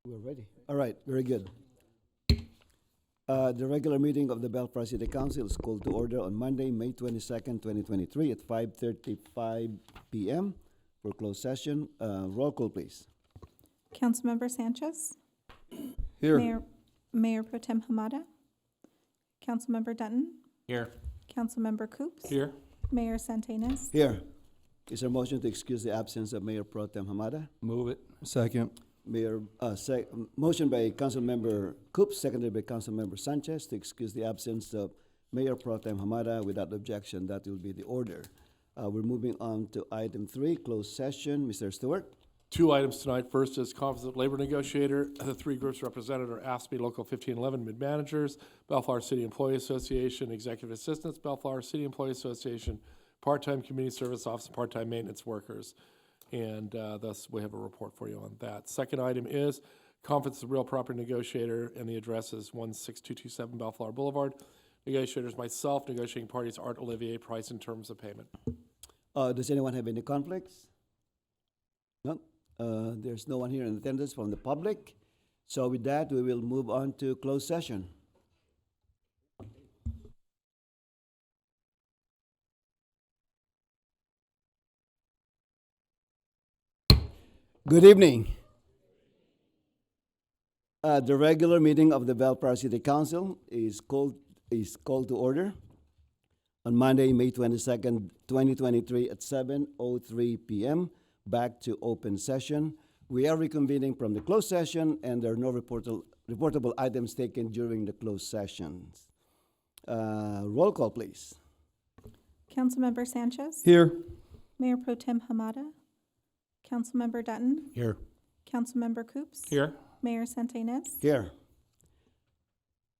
We're ready. All right, very good. The regular meeting of the Bellflower City Council is called to order on Monday, May 22nd, 2023 at 5:35 p.m. for closed session. Roll call, please. Councilmember Sanchez. Here. Mayor Pro Tem Hamada. Councilmember Dutton. Here. Councilmember Coops. Here. Mayor Santinas. Here. Is there a motion to excuse the absence of Mayor Pro Tem Hamada? Move it. Second. Motion by Councilmember Coops, seconded by Councilmember Sanchez to excuse the absence of Mayor Pro Tem Hamada. Without objection, that will be the order. We're moving on to item 3, closed session. Mr. Stewart? 2 items tonight. First is Conference of Labor Negotiator. The 3 groups represented are ASPE Local 1511 Mid-Managers, Bellflower City Employee Association, Executive Assistants, Bellflower City Employee Association, Part-Time Community Service Office, and Part-Time Maintenance Workers. And thus, we have a report for you on that. Second item is Conference of Real Property Negotiator, and the address is 16227 Bellflower Boulevard. Negotiators, myself, negotiating parties, Art Olivier, price and terms of payment. Does anyone have any conflicts? No? There's no one here in attendance from the public. So with that, we will move on to closed session. Good evening. The regular meeting of the Bellflower City Council is called to order on Monday, May 22nd, 2023 at 7:03 p.m. Back to open session. We are reconvening from the closed session, and there are no reportable items taken during the closed sessions. Roll call, please. Councilmember Sanchez. Here. Mayor Pro Tem Hamada. Councilmember Dutton. Here. Councilmember Coops. Here. Mayor Santinas. Here.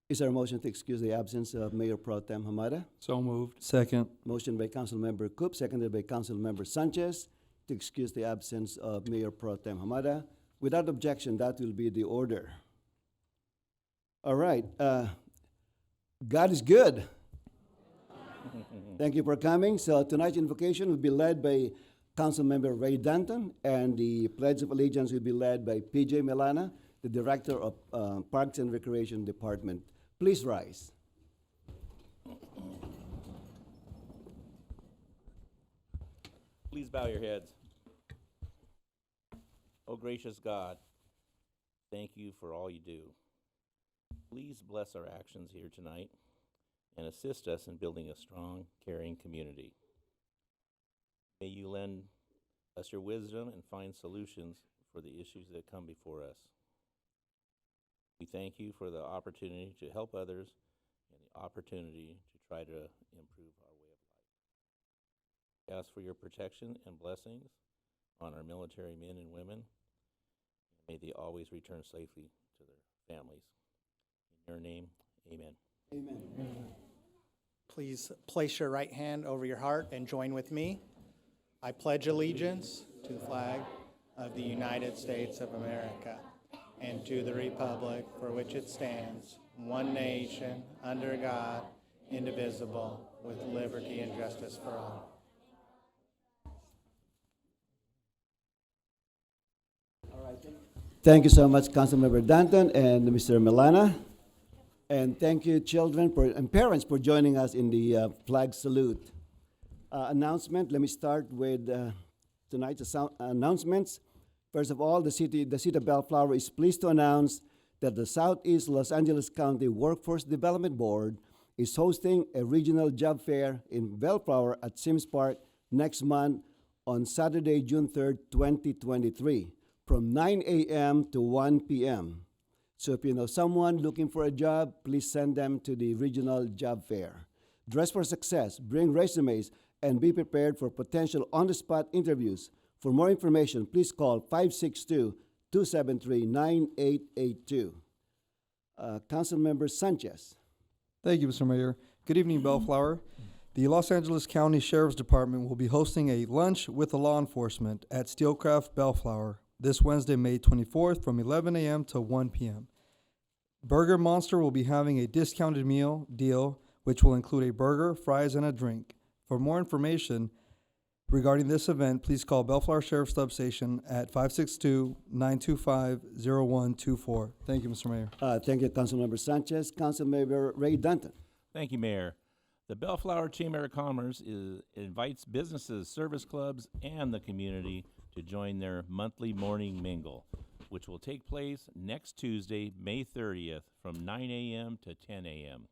Is there a motion to excuse the absence of Mayor Pro Tem Hamada? So moved. Second. Motion by Councilmember Coop, seconded by Councilmember Sanchez to excuse the absence of Mayor Pro Tem Hamada. Without objection, that will be the order. All right. God is good. Thank you for coming. So tonight's invocation will be led by Councilmember Ray Danton, and the Pledge of Allegiance will be led by PJ Milana, the Director of Parks and Recreation Department. Please rise. Please bow your heads. Oh, gracious God, thank you for all you do. Please bless our actions here tonight and assist us in building a strong, caring community. May you lend us your wisdom and find solutions for the issues that come before us. We thank you for the opportunity to help others and the opportunity to try to improve our way of life. We ask for your protection and blessings on our military men and women. May they always return safely to their families. In your name, amen. Amen. Please place your right hand over your heart and join with me. I pledge allegiance to the flag of the United States of America and to the republic for which it stands, one nation, under God, indivisible, with liberty and justice for all. Thank you so much, Councilmember Danton and Mr. Milana. And thank you, children and parents, for joining us in the flag salute. Announcement, let me start with tonight's announcements. First of all, the city of Bellflower is pleased to announce that the Southeast Los Angeles County Workforce Development Board is hosting a regional job fair in Bellflower at Sims Park next month on Saturday, June 3rd, 2023, from 9 a.m. to 1 p.m. So if you know someone looking for a job, please send them to the regional job fair. Dress for success, bring resumes, and be prepared for potential on-the-spot interviews. For more information, please call 562-273-9882. Councilmember Sanchez. Thank you, Mr. Mayor. Good evening, Bellflower. The Los Angeles County Sheriff's Department will be hosting a lunch with the law enforcement at Steelcraft Bellflower this Wednesday, May 24th from 11 a.m. to 1 p.m. Burger Monster will be having a discounted meal deal, which will include a burger, fries, and a drink. For more information, Regarding this event, please call Bellflower Sheriff's Substation at 562-925-0124. Thank you, Mr. Mayor. Thank you, Councilmember Sanchez. Councilmember Ray Danton. Thank you, Mayor. The Bellflower Chamber of Commerce invites businesses, service clubs, and the community to join their monthly morning mingle, which will take place next Tuesday, May 30th, from 9 a.m. to 10 a.m.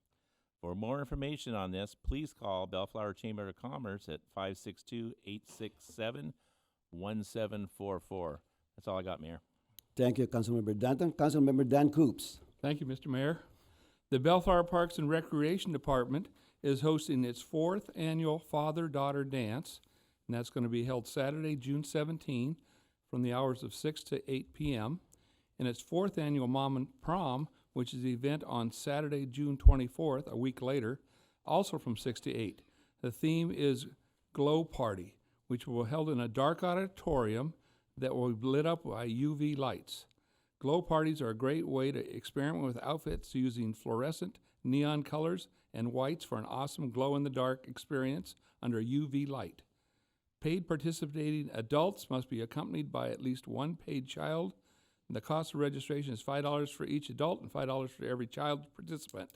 For more information on this, please call Bellflower Chamber of Commerce at 562-867-1744. That's all I got, Mayor. Thank you, Councilmember Danton. Councilmember Dan Coops. Thank you, Mr. Mayor. The Bellflower Parks and Recreation Department is hosting its 4th annual Father-Daughter Dance, and that's going to be held Saturday, June 17, from the hours of 6 to 8 p.m., and its 4th annual Mom and Prom, which is the event on Saturday, June 24th, a week later, also from 6 to 8. The theme is Glow Party, which will be held in a dark auditorium that will be lit up by UV lights. Glow parties are a great way to experiment with outfits using fluorescent neon colors and whites for an awesome glow-in-the-dark experience under UV light. Paid participating adults must be accompanied by at least one paid child. The cost of registration is $5 for each adult and $5 for every child participant.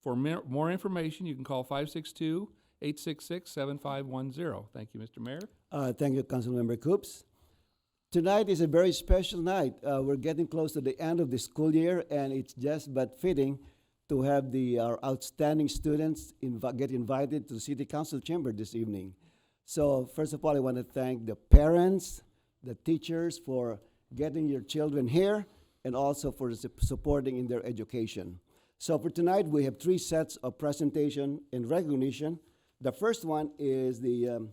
For more information, you can call 562-866-7510. Thank you, Mr. Mayor. Thank you, Councilmember Coops. Tonight is a very special night. We're getting close to the end of the school year, and it's just but fitting to have our outstanding students get invited to the City Council chamber this evening. So first of all, I want to thank the parents, the teachers for getting your children here, and also for supporting in their education. So for tonight, we have 3 sets of presentation and recognition. The first one is the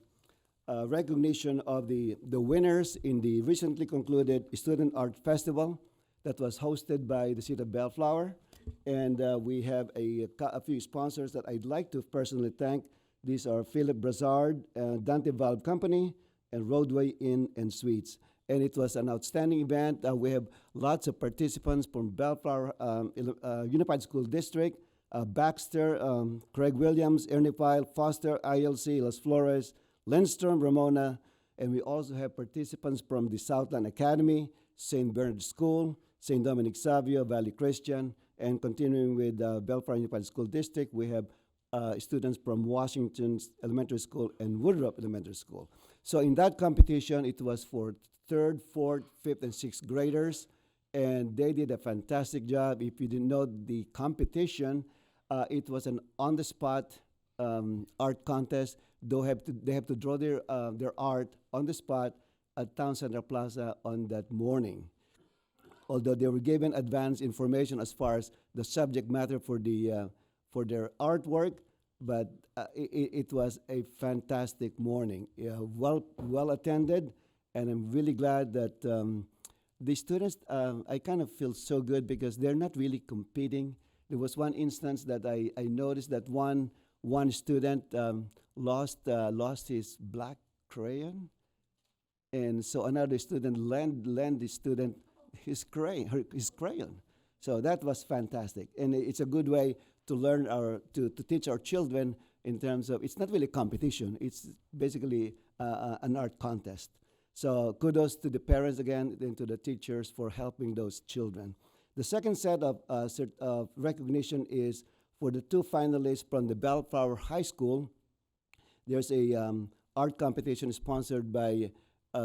recognition of the winners in the recently concluded Student Art Festival that was hosted by the City of Bellflower. And we have a few sponsors that I'd like to personally thank. These are Philip Brazard, Dante Valve Company, and Roadway Inn and Suites. And it was an outstanding event. We have lots of participants from Bellflower Unified School District, Baxter, Craig Williams, Ernie Pyle, Foster, ILC, Las Flores, Lindstrom, Ramona, and we also have participants from the Southland Academy, St. Bernard School, St. Dominic Savio, Valley Christian, and continuing with Bellflower Unified School District, we have students from Washington Elementary School and Woodruff Elementary School. So in that competition, it was for 3rd, 4th, 5th, and 6th graders, and they did a fantastic job. If you didn't know the competition, it was an on-the-spot art contest. They have to draw their art on the spot at Town Center Plaza on that morning. Although they were given advance information as far as the subject matter for their artwork, but it was a fantastic morning. Well attended, and I'm really glad that the students. I kind of feel so good because they're not really competing. There was one instance that I noticed that one student lost his black crayon, and so another student lent the student his crayon. So that was fantastic, and it's a good way to learn to teach our children in terms of, it's not really competition, it's basically an art contest. So kudos to the parents again and to the teachers for helping those children. The second set of recognition is for the 2 finalists from the Bellflower High School. There's a art competition sponsored by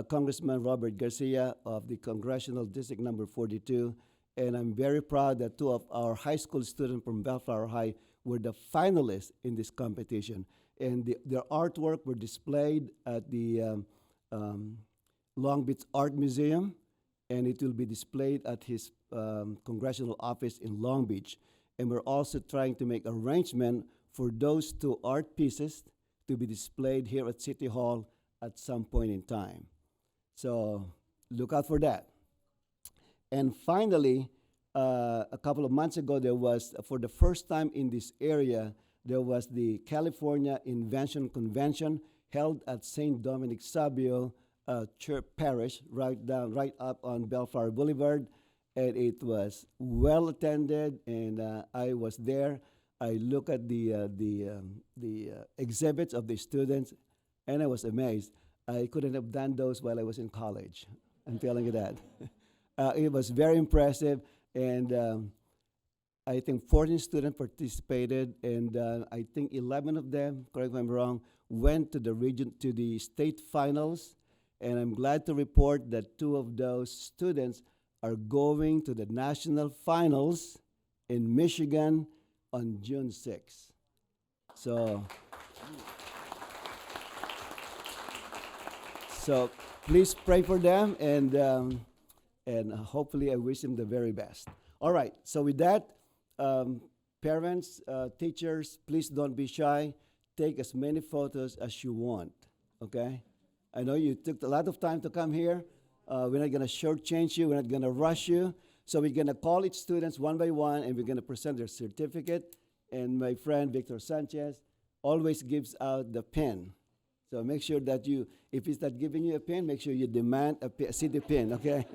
Congressman Robert Garcia of the Congressional District Number 42. And I'm very proud that 2 of our high school students from Bellflower High were the finalists in this competition. And their artwork were displayed at the Long Beach Art Museum, and it will be displayed at his congressional office in Long Beach. And we're also trying to make arrangement for those 2 art pieces to be displayed here at City Hall at some point in time. So look out for that. And finally, a couple of months ago, there was, for the first time in this area, there was the California Invention Convention held at St. Dominic Savio Church Parish, right up on Bellflower Boulevard. And it was well attended, and I was there. I looked at the exhibits of the students, and I was amazed. I couldn't have done those while I was in college. I'm telling you that. It was very impressive, and I think 14 students participated, and I think 11 of them, correct me if I'm wrong, went to the state finals, and I'm glad to report that 2 of those students are going to the national finals in Michigan on June 6th. So, so please pray for them, and hopefully I wish them the very best. All right, so with that, parents, teachers, please don't be shy. Take as many photos as you want, okay? I know you took a lot of time to come here. We're not gonna shortchange you, we're not gonna rush you. So we're gonna call each students one by one, and we're gonna present their certificate. And my friend Victor Sanchez always gives out the pen. So make sure that if he's not giving you a pen, make sure you demand a city pen, okay?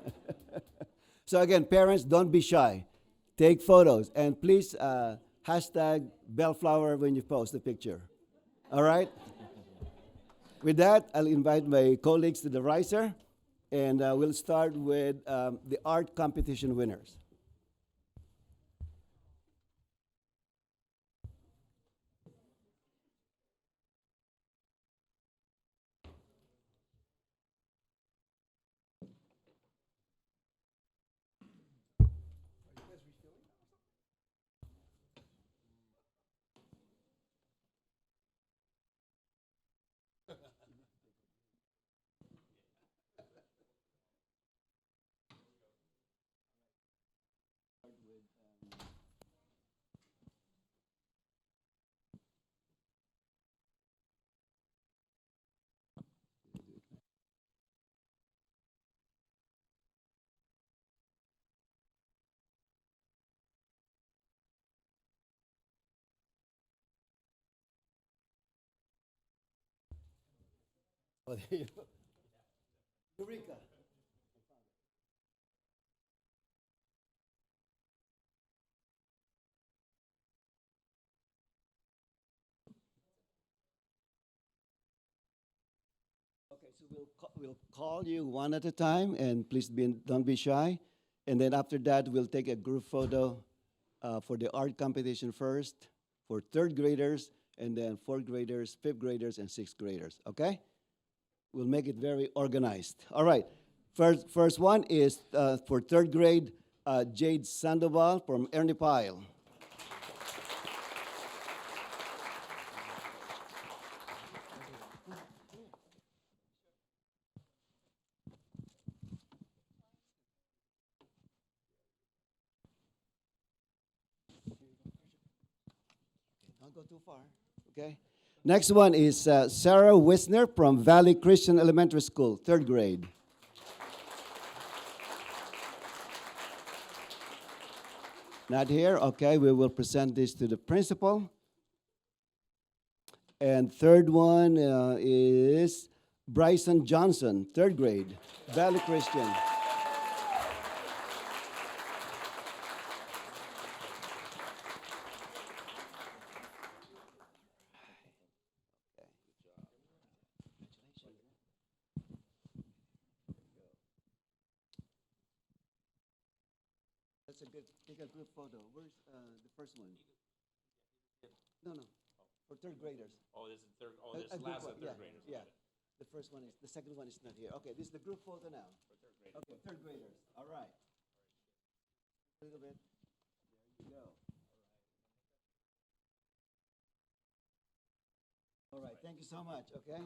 So again, parents, don't be shy. Take photos, and please hashtag Bellflower when you post the picture. All right? With that, I'll invite my colleagues to the riser, and we'll start with the art competition winners. Oh, there you go. Eureka. Okay, so we'll call you one at a time, and please don't be shy. And then after that, we'll take a group photo for the art competition first, for third graders, and then fourth graders, fifth graders, and sixth graders. Okay? We'll make it very organized. All right. First one is for third grade, Jade Sandoval from Ernie Pyle. Don't go too far. Okay. Next one is Sarah Wisner from Valley Christian Elementary School, third grade. Not here? Okay, we will present this to the principal. And third one is Bryson Johnson, third grade, Valley Christian. That's a good, take a group photo. Where's the first one? No, for third graders. Oh, this is third. Oh, A- this a group last one, of third yeah, graders. yeah. The first one is, the second one is not here. Okay, this is the group photo now. For third graders. Okay, third graders, all right. A little bit, there you go. All right, thank you so much, okay?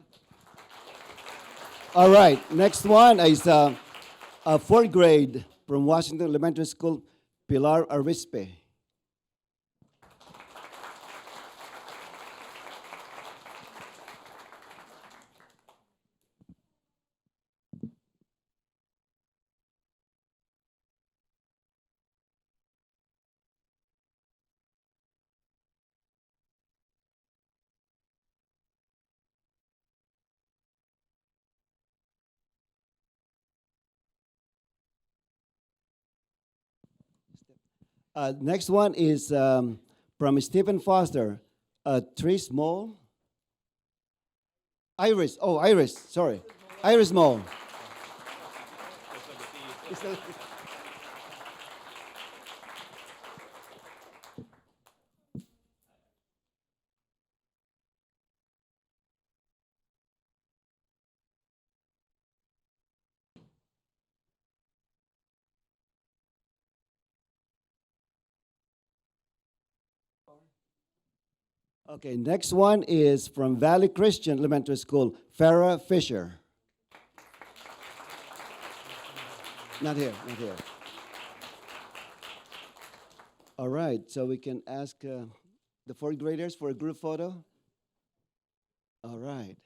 All right, next one is a fourth grade from Washington Elementary School, Pilar Arispe. Next one is from Stephen Foster, Tris Mole. Iris, sorry. Iris Mo. Okay, next one is from Valley Christian Elementary School, Farah Fisher. Not here, not here. All right, so we can ask the fourth graders for a group photo. All right.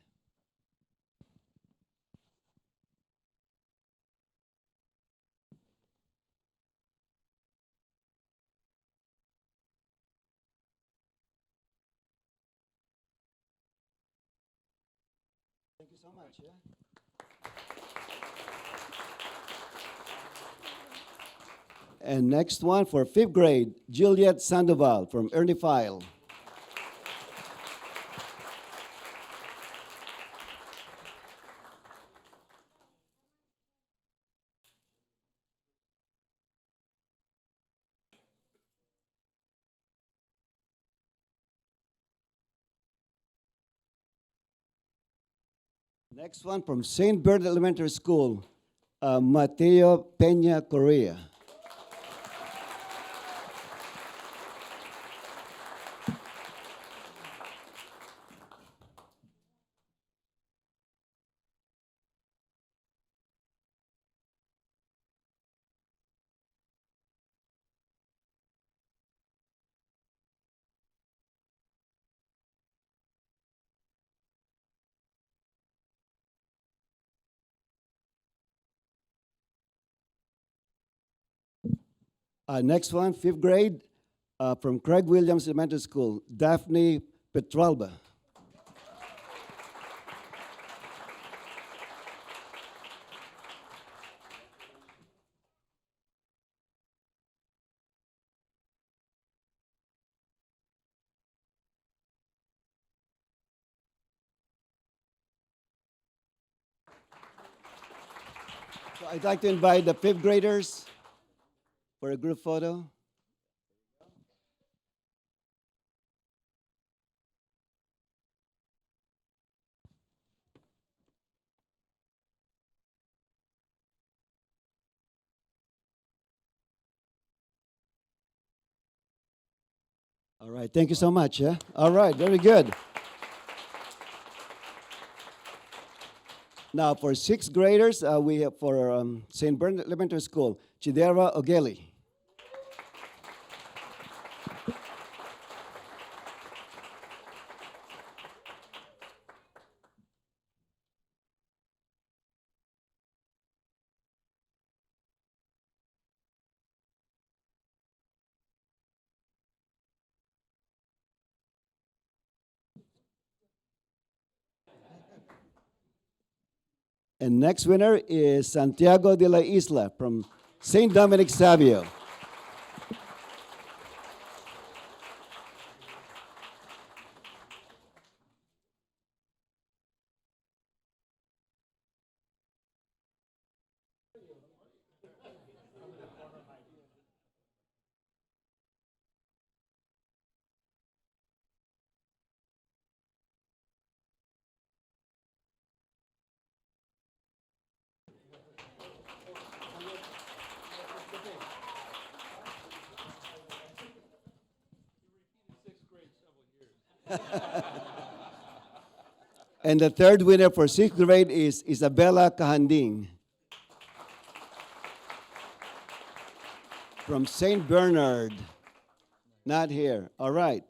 Thank you so much. Yeah. And next one for fifth grade, Juliet Sandoval from Ernie File. Next one from St. Bernard Elementary School, Mateo Peña Correa. Next one, fifth grade, from Craig Williams Elementary School, Daphne Petralba. So I'd like to invite the fifth graders for a group photo. All right, thank you so much. Yeah? All right, very good. Now, for sixth graders, we have for St. Bernard Elementary School, Chidera Ogeli. And next winner is Santiago de la Isla from St. Dominic Savio. And the third winner for sixth grade is Isabella Kahanding from St. Bernard. Not here. All right.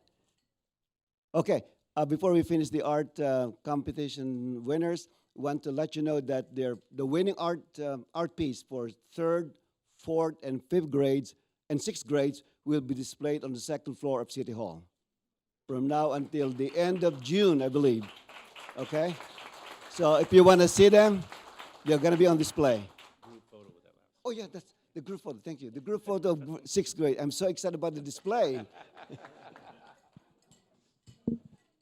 Okay. Before we finish the art competition winners, want to let you know that the winning art piece for third, fourth, and fifth grades and sixth grades will be displayed on the second floor of City Hall from now until the end of June, I believe. Okay? So if you want to see them, they're going to be on display. Oh, yeah, that's the group photo. Thank you. The group photo of sixth grade. I'm so excited about the display.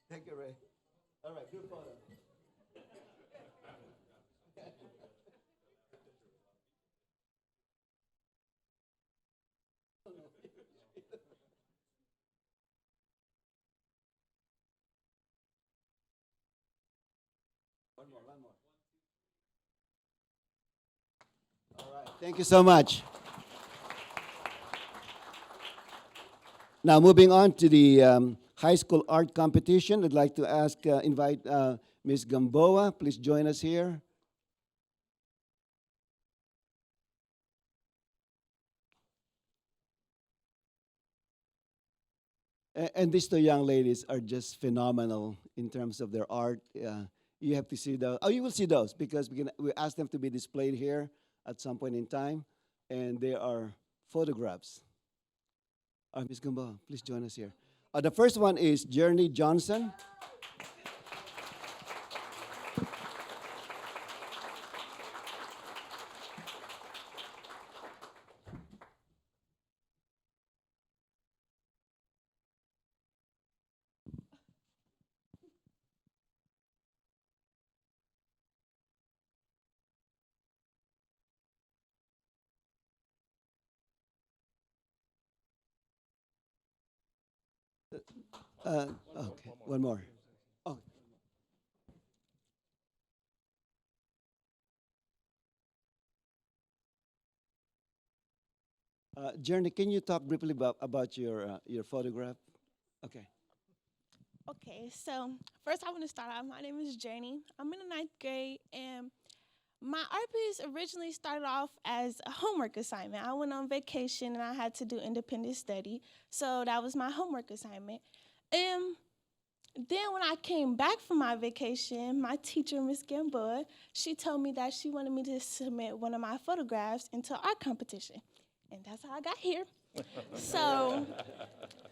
Thank you, Ray. All right, group photo. Thank you so much. Now, moving on to the high school art competition, I'd like to invite Ms. Gamboa. Please join us here. And these two young ladies are just phenomenal in terms of their art. You have to see those. Oh, you will see those because we asked them to be displayed here at some point in time, and they are photographs. Ms. Gamboa, please join us here. The first one is Journey Johnson. Okay, one more. Oh, Journey, can you talk briefly about your photograph? Okay. Okay, so first I want to start out. My name is Janie. I'm in the ninth grade, and my art piece originally started off as a homework assignment. I went on vacation and I had to do independent study, so that was my homework assignment. And then when I came back from my vacation, my teacher, Miss Gamboa, she told me that she wanted me to submit one of my photographs into art competition, and that's how I got here. So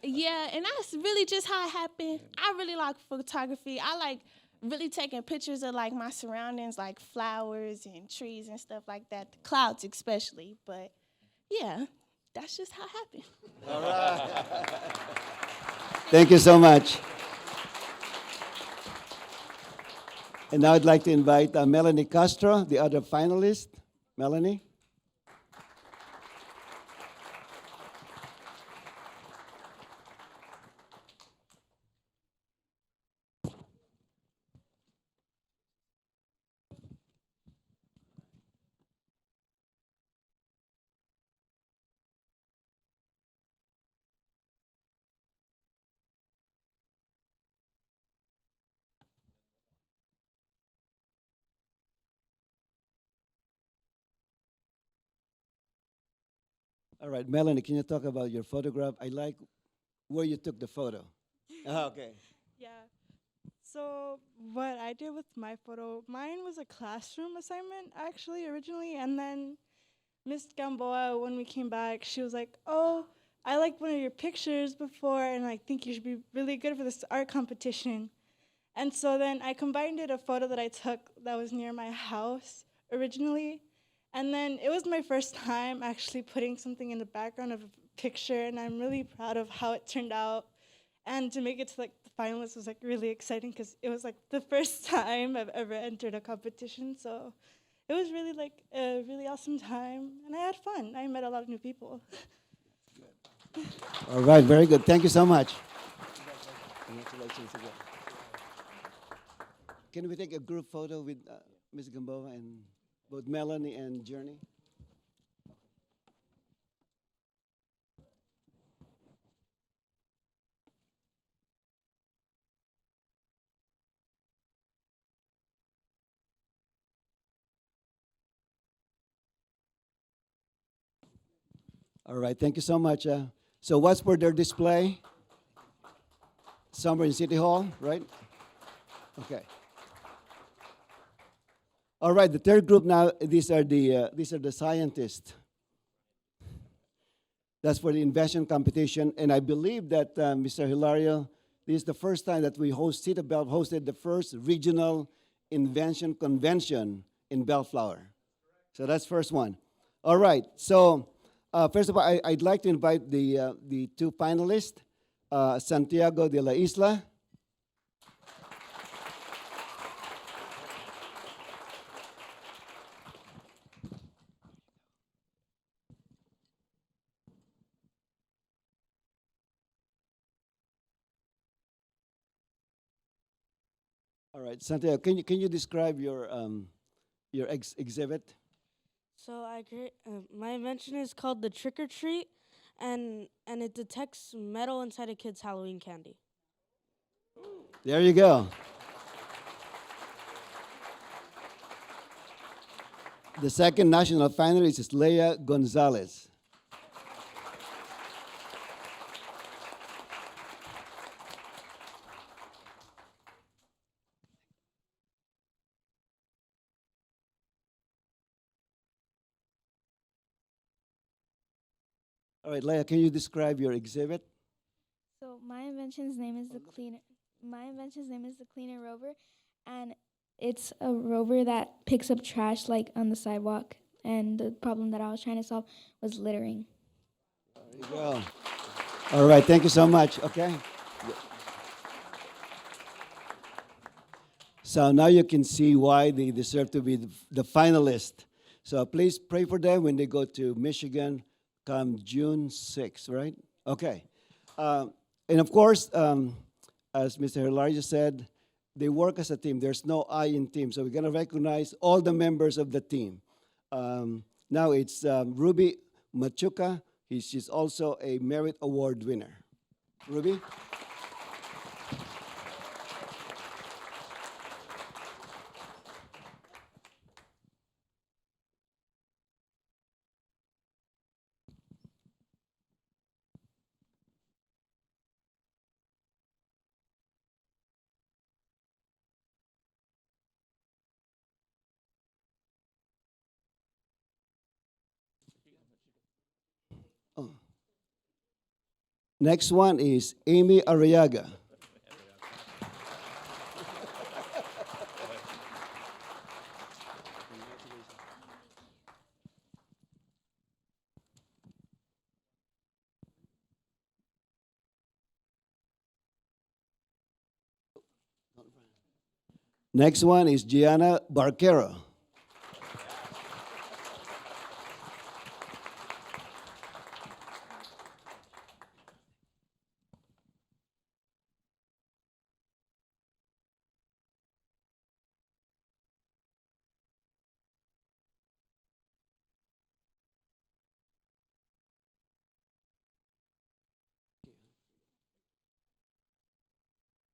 yeah, and that's really just how it happened. I really like photography. I like really taking pictures of like my surroundings, like flowers and trees and stuff like that, the clouds especially. But yeah, that's just how it happened. Thank you so much. And now I'd like to invite Melanie Castro, the other finalist. Melanie? All right, Melanie, can you talk about your photograph? I like where you took the photo. Okay. Yeah. So what I did with my photo, mine was a classroom assignment actually originally, and then Miss Gamboa, when we came back, she was like, "Oh, I liked one of your pictures before, and I think you should be really good for this art competition." And so then I combined it a photo that I took that was near my house originally, and then it was my first time actually putting something in the background of a picture, and I'm really proud of how it turned out. And to make it to like the finalists was like really exciting because it was like the first time I've ever entered a competition. So it was really like a really awesome time, and I had fun. I met a lot of new people. All right, very good. Thank you so much. Congratulations again. Can we take a group photo with Ms. Gamboa and both Melanie and Journey? All right, thank you so much. So what's for their display? Somewhere in City Hall, right? Okay. All right, the third group now, these are the scientists. That's for the invention competition, and I believe that Mr. Hilario, this is the first time that City of Bell hosted the first regional invention convention in Bellflower. So that's first one. All right. So first of all, I'd like to invite the two finalists, Santiago de la Isla. All right, Santiago, can you describe your exhibit? My invention is called the Trick or Treat, and it detects metal inside a kid's Halloween candy. There you go. The second national finalist is Leia Gonzalez. All right, Leia, can you describe your exhibit? So my invention's name is the cleaner. My invention's name is the cleaner rover, and it's a rover that picks up trash like on the sidewalk. And the problem that I was trying to solve was littering. There you go. All right, thank you so much. Okay. So now you can see why they deserve to be the finalist. So please pray for them when they go to Michigan come June 6th, right? Okay. And of course, as Mr. Hilario said, they work as a team. There's no I in team. So we're going to recognize all the members of the team. Now it's Ruby Machuca. She's also a Merit Award winner. Ruby? Oh. Next one is Amy Arriaga. Next one is Gianna Barquero.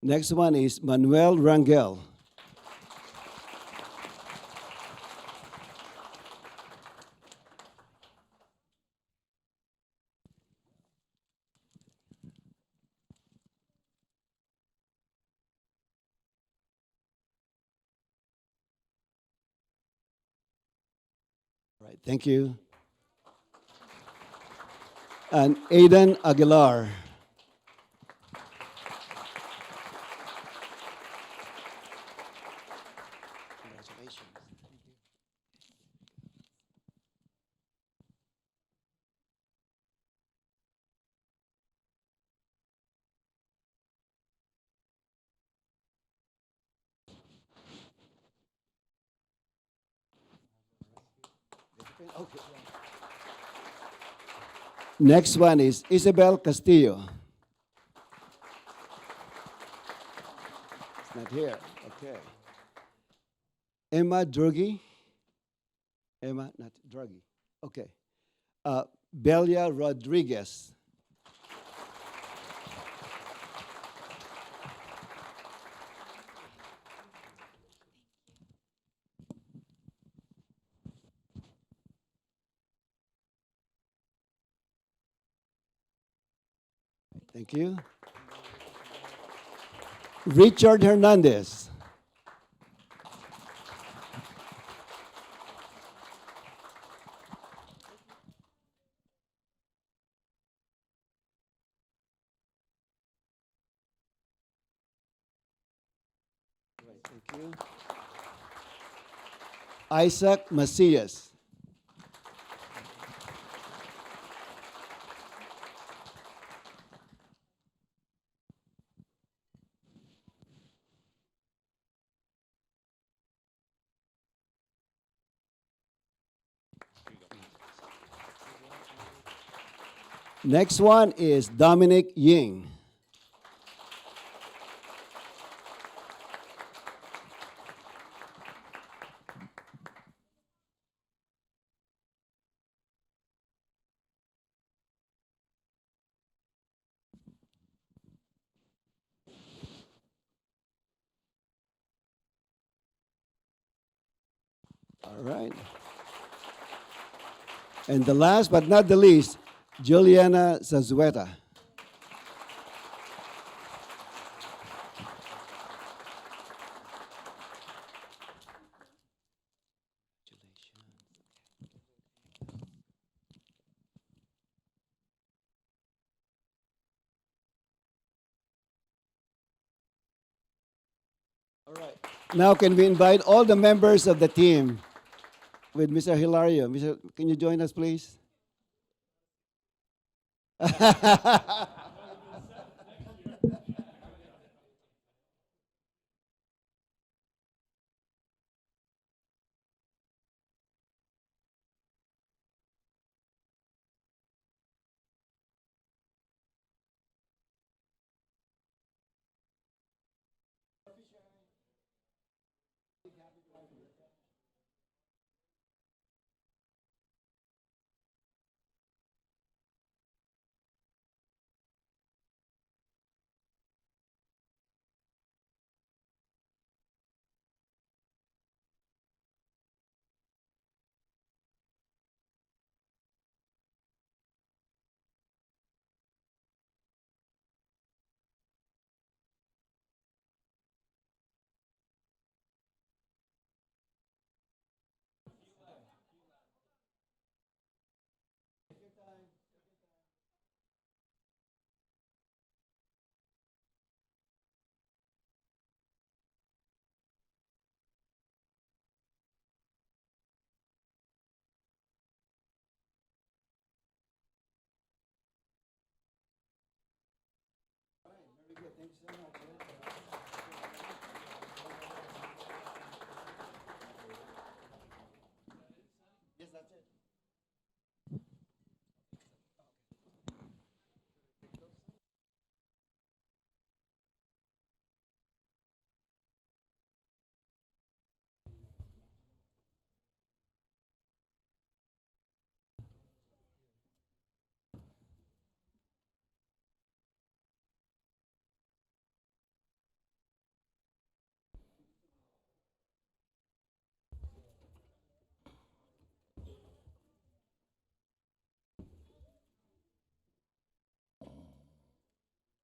Next one is Manuel Rangel. All right, thank you. And Aidan Aguilar. Congratulations. Okay. Next one is Isabel Castillo. It's not here. Okay. Emma Druggy. Emma, not Druggy. Okay. Belia Rodriguez. Thank you. Richard Hernandez. Thank you. Isaac Macias. Next one is Dominic Ying. All right. And the last but not the least, Juliana Zazueta. All right. Now can we invite all the members of the team with Mr. Hilario. Mr. Can you join us, please?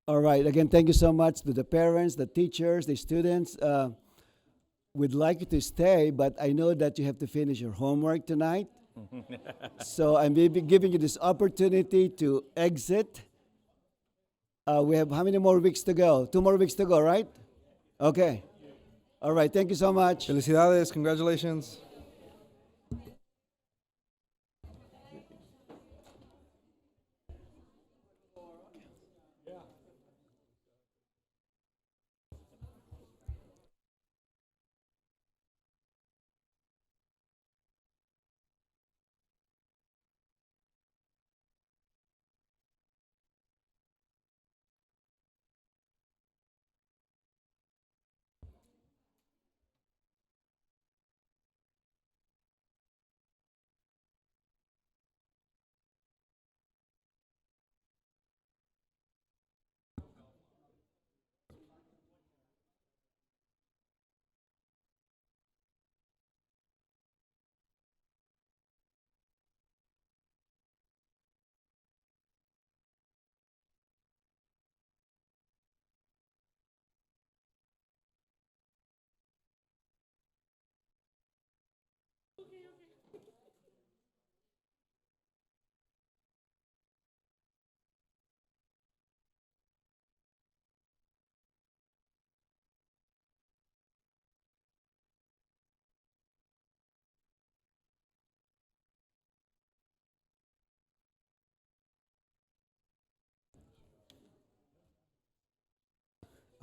All right. Again, thank you so much to the parents, the teachers, the students. We'd like you to stay, but I know that you have to finish your homework tonight. So I may be giving you this opportunity to exit. We have how many more weeks to go? 2 more weeks to go, right? Okay. All right. Thank you so much. Felicidades, congratulations.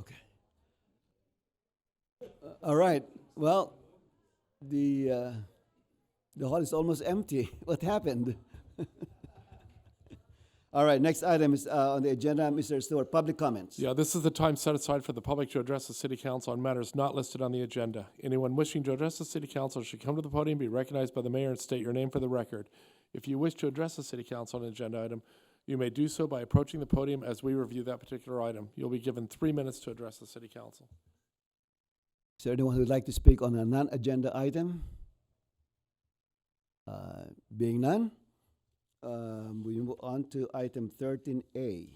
Okay. All right. Well, the hall is almost empty. What happened? All right. Next item is on the agenda, Mr. Stewart. Public comments. Yeah, this is the time set aside for the public to address the city council on matters not listed on the agenda. Anyone wishing to address the city council should come to the podium, be recognized by the mayor, and state your name for the record. If you wish to address the city council on an agenda item, you may do so by approaching the podium as we review that particular item. You'll be given 3 minutes to address the city council. Is there anyone who would like to speak on a non-agenda item? Being none, we move on to item 13A.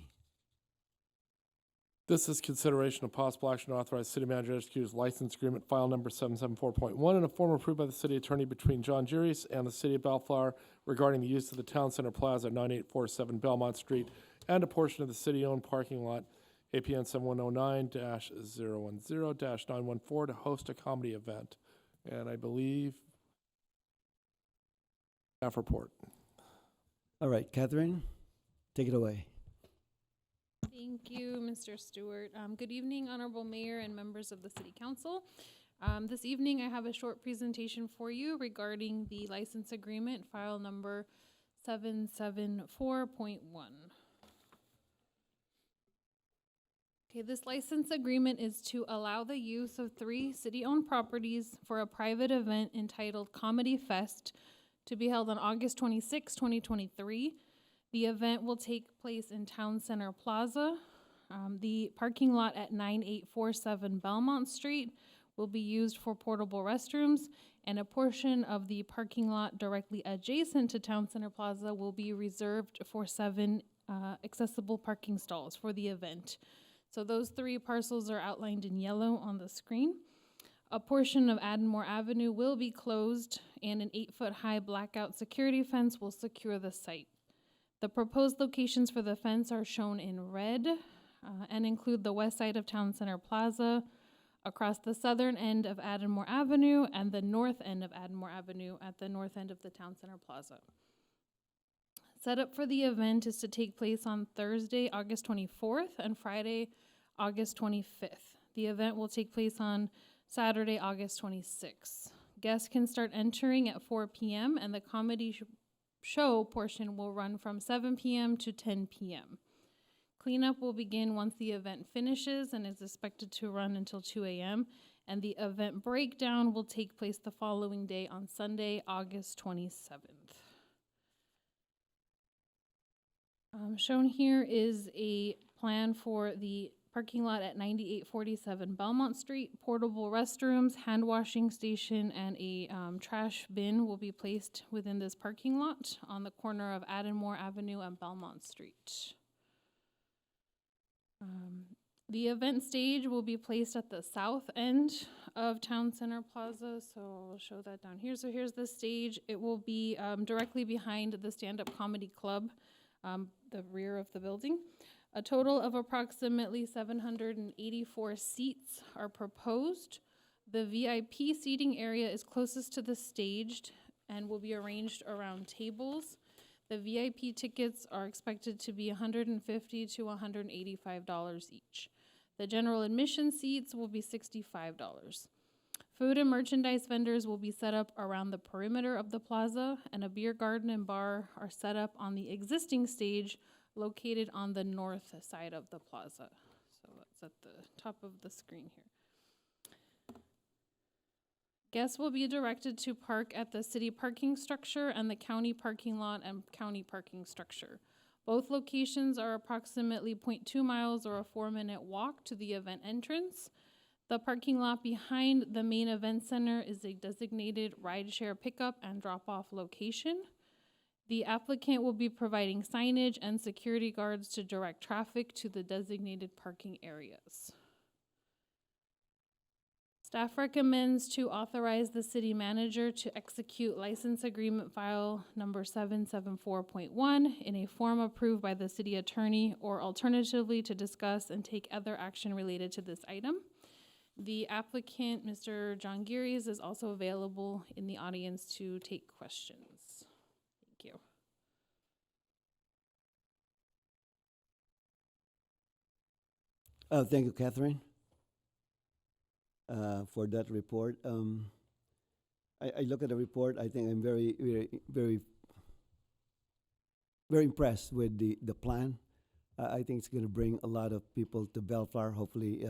This is consideration of possible action to authorize city manager to execute his license agreement, file number 774.1, in a form approved by the city attorney between John Giris and the city of Bellflower regarding the use of the Town Center Plaza at 9847 Belmont Street and a portion of the city-owned parking lot, APN 7109-010-914, to host a comedy event. And I believe staff report. All right, Catherine, take it away. Thank you, Mr. Stewart. Good evening, Honorable Mayor and members of the City Council. This evening, I have a short presentation for you regarding the license agreement, file number 774.1. Okay, this license agreement is to allow the use of 3 city-owned properties for a private event entitled Comedy Fest to be held on August 26, 2023. The event will take place in Town Center Plaza. The parking lot at 9847 Belmont Street will be used for portable restrooms, and a portion of the parking lot directly adjacent to Town Center Plaza will be reserved for 7 accessible parking stalls for the event. So those 3 parcels are outlined in yellow on the screen. A portion of Addenmore Avenue will be closed, and an 8-foot-high blackout security fence will secure the site. The proposed locations for the fence are shown in red and include the west side of Town Center Plaza, across the southern end of Addenmore Avenue, and the north end of Addenmore Avenue at the north end of the Town Center Plaza. Setup for the event is to take place on Thursday, August 24th and Friday, August 25th. The event will take place on Saturday, August 26th. Guests can start entering at 4 p.m. and the comedy show portion will run from 7 p.m. to 10 p.m. Cleanup will begin once the event finishes and is expected to run until 2 a.m. and the event breakdown will take place the following day on Sunday, August 27th. Shown here is a plan for the parking lot at 9847 Belmont Street. Portable restrooms, hand washing station, and a trash bin will be placed within this parking lot on the corner of Addenmore Avenue and Belmont Street. The event stage will be placed at the south end of Town Center Plaza, so I'll show that down here. So here's the stage. It will be directly behind the Stand-Up Comedy Club, the rear of the building. A total of approximately 784 seats are proposed. The VIP seating area is closest to the stage and will be arranged around tables. The VIP tickets are expected to be $150 to $185 each. The general admission seats will be $65. Food and merchandise vendors will be set up around the perimeter of the plaza, and a beer garden and bar are set up on the existing stage located on the north side of the plaza. So that's at the top of the screen here. Guests will be directed to park at the city parking structure and the county parking lot and county parking structure. Both locations are approximately 0.2 miles or a 4-minute walk to the event entrance. The parking lot behind the main event center is a designated rideshare pickup and drop-off location. The applicant will be providing signage and security guards to direct traffic to the designated parking areas. Staff recommends to authorize the city manager to execute license agreement file number 774.1 in a form approved by the city attorney, or alternatively to discuss and take other action related to this item. The applicant, Mr. John Giris, is also available in the audience to take questions. Thank you. Thank you, Catherine, for that report. I look at the report. I think I'm very impressed with the plan. I think it's going to bring a lot of people to Bellflower. Hopefully,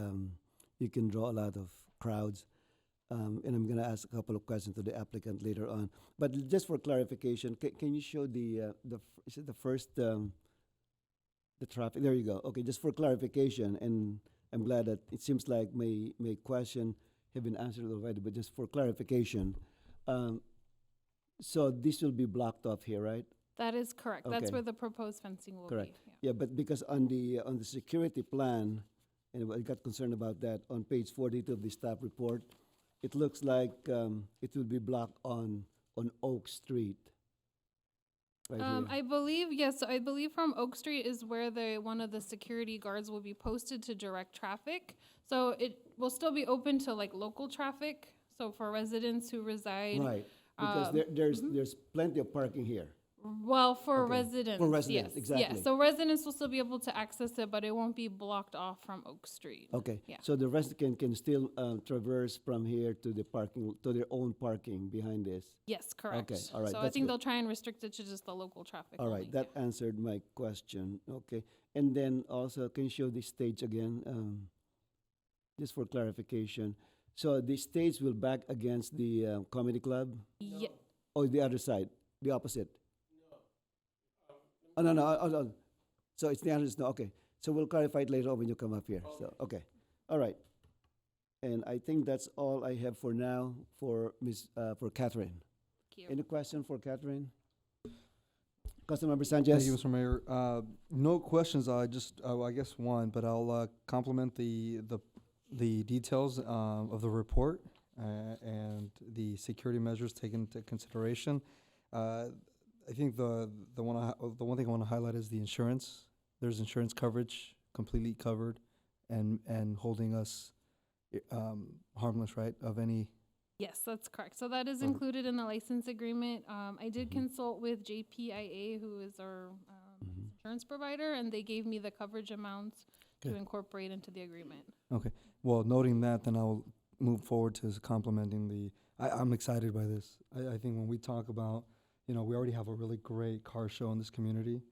you can draw a lot of crowds. And I'm going to ask a couple of questions to the applicant later on. But just for clarification, can you show is it the first, the traffic? There you go. Okay, just for clarification, and I'm glad that it seems like my question have been answered already, but just for clarification, So this will be blocked off here, right? That is correct. That's Okay. where the proposed fencing will Correct. be. Yeah. Yeah, but because on the security plan, and I got concerned about that, on page 42 of the staff report, it looks like it will be blocked on Oak Street. Right here. I believe, yes, so I believe from Oak Street is where one of the security guards will be posted to direct traffic. So it will still be open to like local traffic, so for residents who reside. Right, because there's plenty of parking here. Well, for Okay. residents. For residents, yes. exactly. Yeah, so residents will still be able to access it, but it won't be blocked off from Oak Street. Okay, Yeah. so the resident can still traverse from here to the parking, to their own parking behind this. Yes, correct. Okay, all right, So I that's think good. they'll try and restrict it to just the local traffic All only. right, that answered my question, okay. And then also, can you show the stage again, just for clarification? So the stage will back against the comedy club, Yeah. or the other side, the opposite? Oh, no. So it's the other, no, okay. So we'll clarify it later on when you come up here, so, okay. All right. And I think that's all I have for now for for Catherine. Thank you. Any question for Catherine? Councilmember Sanchez? Thank you, Mr. Mayor. No questions. I just, I guess one, but I'll compliment the details of the report and the security measures taken into consideration. I think the one thing I want to highlight is the insurance. There's insurance coverage completely covered, and holding us harmless, right, of any. Yes, that's correct. So that is Perfect. included in the license agreement. I did consult with JPIA, who is our insurance provider, and they gave me the coverage amounts to Good. incorporate into the agreement. Okay. Well, noting that, then I'll move forward to complimenting the. I'm excited by this. I think when we talk about, we already have a really great car show in this community.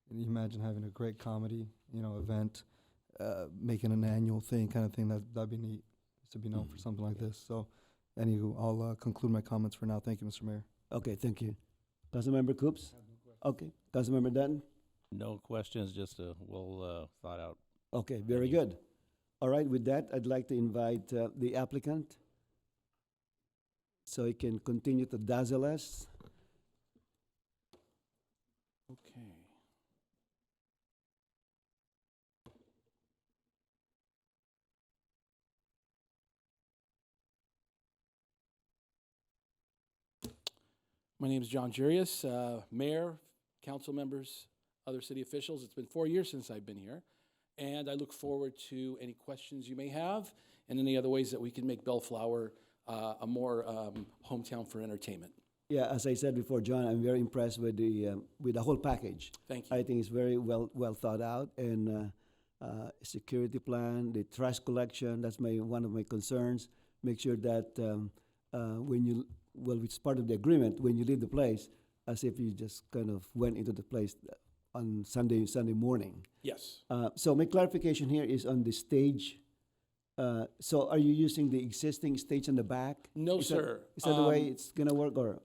And you imagine having a great comedy, event, making an annual thing, kind of thing. That'd be neat to be known for something like this. So, anywho, I'll conclude my comments for now. Thank you, Mr. Mayor. Okay, thank you. Councilmember Coops? Okay. Councilmember Dutton? No questions, just a well thought out. Okay, very good. All right, with that, I'd like to invite the applicant so he can continue to dazzle us. Okay. My name is John Jurius, mayor, council members, other city officials. It's been 4 years since I've been here, and I look forward to any questions you may have and any other ways that we can make Bellflower a more hometown for entertainment. Yeah, as I said before, John, I'm very impressed with the whole package. Thank you. I think it's very well thought out, and security plan, the trash collection. That's one of my concerns. Make sure that it's part of the agreement when you leave the place, as if you just kind of went into the place on Sunday morning. Yes. So my clarification here is on the stage. So are you using the existing stage in the back? No, Is sir. Is that the way it's gonna work, or?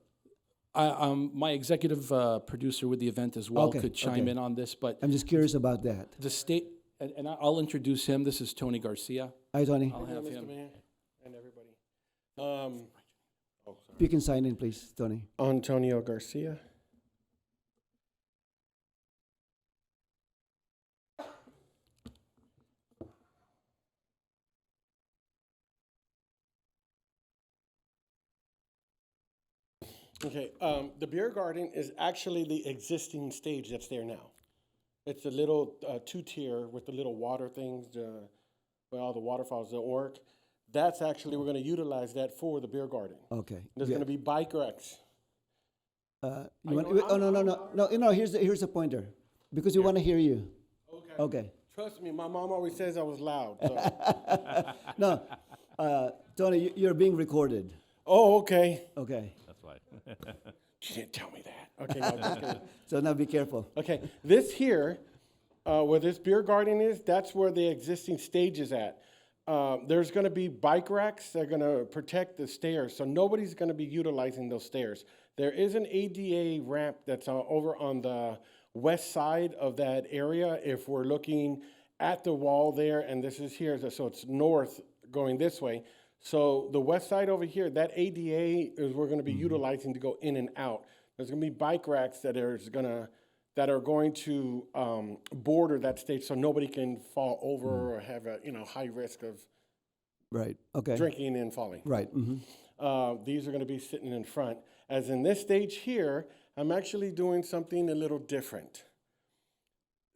My executive producer with the event as well Okay, could chime okay. in on this, but I'm just curious about that. the state, and I'll introduce him. This is Tony Garcia. Hi, Tony. I'll have him. And everybody. If you can sign in, please, Tony. Antonio Garcia. Okay, the beer garden is actually the existing stage that's there now. It's a little two-tier with the little water things, where all the waterfalls don't work. That's actually, we're gonna utilize that for the beer garden. Okay. There's good. gonna be bike racks. No, here's the pointer, because we want to hear you. Okay. Trust me, my mom always says I was loud, so. No, Tony, you're being recorded. Oh, okay. Okay. That's why. She didn't tell me that. Okay, no, just kidding. So now be careful. Okay, this here, where this beer garden is, that's where the existing stage is at. There's gonna be bike racks that are gonna protect the stairs, so nobody's gonna be utilizing those stairs. There is an ADA ramp that's over on the west side of that area. If we're looking at the wall there, and this is here, so it's north going this way. So the west side over here, that ADA is we're going to be utilizing to go in and out. There's going to be bike racks that are going to border that stage, so nobody can fall over or have a high risk of Right. Okay. drinking and falling. Right. These are going to be sitting in front. As in this stage here, I'm actually doing something a little different.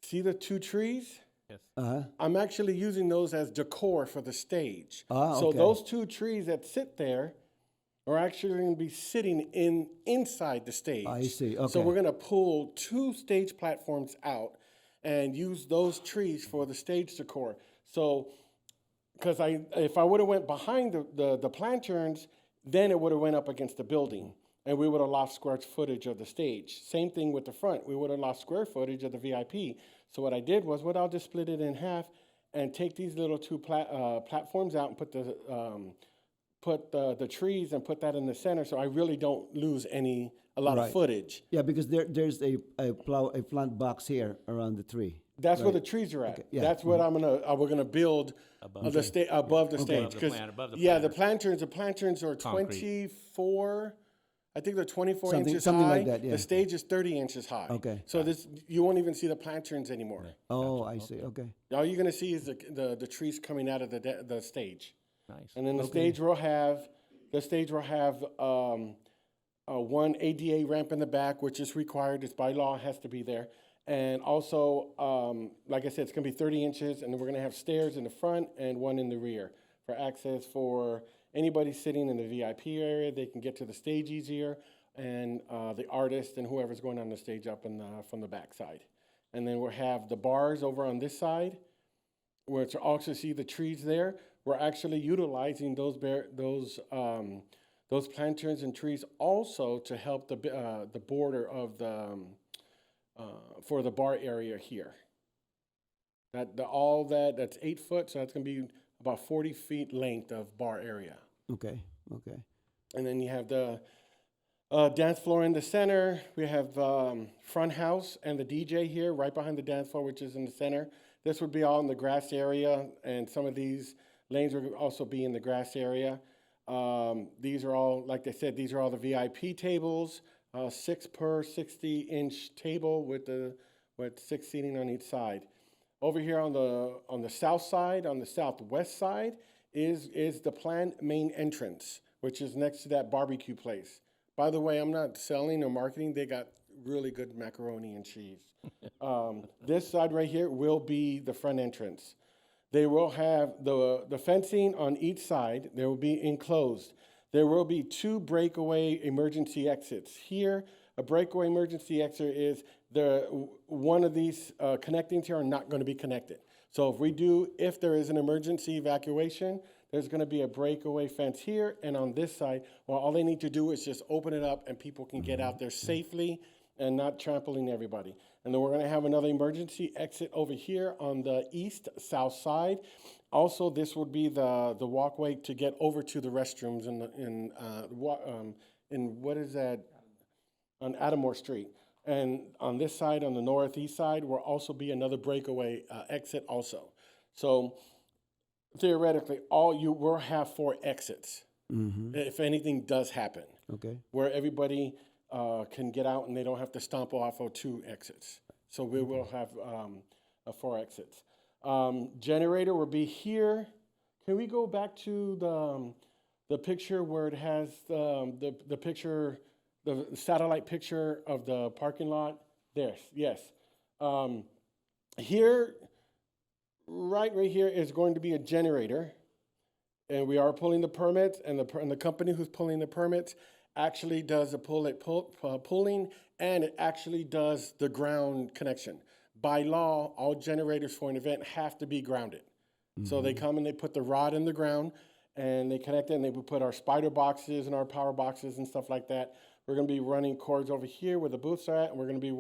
See the two trees? Yes. I'm actually using those as decor for the stage. Ah, So okay. those two trees that sit there are actually going to be sitting inside the stage. I see. So Okay. we're going to pull two stage platforms out and use those trees for the stage decor. So, because if I would have went behind the planterns, then it would have went up against the building, and we would have lost square footage of the stage. Same thing with the front. We would have lost square footage of the VIP. So what I did was, I'll just split it in half and take these little two platforms out and put the trees and put that in the center, so I really don't lose a lot of Right. footage. Yeah, because there's a plant box here around the tree. That's where Right. the trees are at. Okay, yeah. That's what we're gonna build Above the stage above the Okay. stage. Above the 'Cause, plant- above the yeah, the planters. planterns are Concrete. 24. I think they're 24 Something- inches something high. like that, yeah. The stage is 30 inches high. Okay. So you won't even see the planterns anymore. Oh, I see. Okay. All you're gonna see is the trees coming out of the stage. Nice. And then the stage will have one ADA ramp in the back, which is required. It's by law, has to be there. And also, like I said, it's gonna be 30 inches, and then we're gonna have stairs in the front and one in the rear for access for anybody sitting in the VIP area. They can get to the stage easier, and the artist and whoever's going on the stage up from the back side. And then we'll have the bars over on this side, which also see the trees there. We're actually utilizing those planterns and trees also to help the border of for the bar area here. That's 8 foot, so that's gonna be about 40 feet length of bar area. Okay. Okay. And then you have the dance floor in the center. We have front house and the DJ here right behind the dance floor, which is in the center. This would be all in the grass area, and some of these lanes would also be in the grass area. These are all, like I said, these are all the VIP tables, 6 per 60-inch table with 6 seating on each side. Over here on the south side, on the southwest side, is the planned main entrance, which is next to that barbecue place. By the way, I'm not selling or marketing. They got really good macaroni and cheese. This side right here will be the front entrance. They will have the fencing on each side. They will be enclosed. There will be 2 breakaway emergency exits. Here, a breakaway emergency exit is one of these connectings here are not going to be connected. So if there is an emergency evacuation, there's going to be a breakaway fence here, and on this side, well, all they need to do is just open it up, and people can get out there safely and not trampling everybody. And then we're going to have another emergency exit over here on the east-south side. Also, this would be the walkway to get over to the restrooms in what is that? On Adamore Street. And on this side, on the northeast side, will also be another breakaway exit also. So theoretically, you will have 4 exits if anything does happen. Okay. Where everybody can get out and they don't have to stomp off of 2 exits. So we will have 4 exits. Generator will be here. Can we go back to the picture where it has the picture, the satellite picture of the parking lot? There, yes. Here, right here is going to be a generator, and we are pulling the permits, and the company who's pulling the permits actually does the pulling, and it actually does the ground connection. By law, all generators for an event have to be grounded. So they come and they put the rod in the ground, and they connect it, and they would put our spider boxes and our power boxes and stuff like that. We're going to be running cords over here where the booths are at, and we're going to be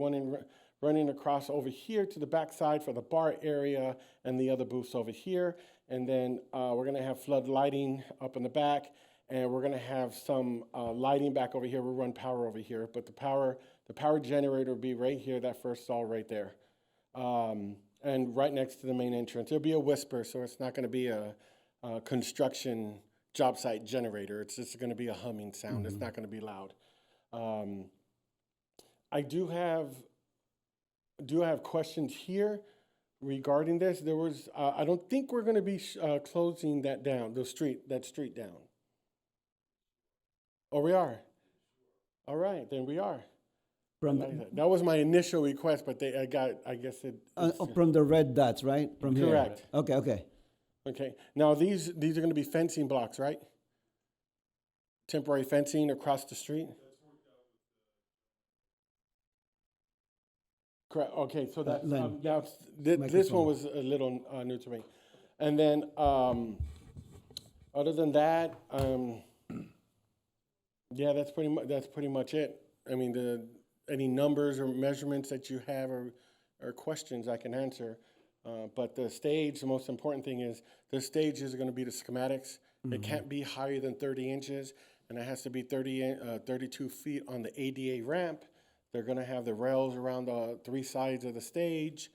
running across over here to the back side for the bar area and the other booths over here. And then we're going to have flood lighting up in the back, and we're going to have some lighting back over here. We'll run power over here, but the power generator will be right here, that first stall right there. And right next to the main entrance. It'll be a whisper, so it's not going to be a construction job site generator. It's just going to be a humming sound. It's not going to be loud. I do have questions here regarding this. There was I don't think we're going to be closing that down, that street down. Oh, we are. All right, then we are. That was my initial request, but I guess from the red dots, right? From here. Correct. Okay. Okay. Now these are going to be fencing blocks, right? Temporary fencing across the street. Correct. Okay, so that's this one was a little new to me, and then other than that, yeah, that's pretty much it. I mean, any numbers or measurements that you have or questions I can answer, but the stage, the most important thing is the stage is going to be the schematics. It can't be higher than 30 inches, and it has to be 32 feet on the ADA ramp. They're going to have the rails around the 3 sides of the stage,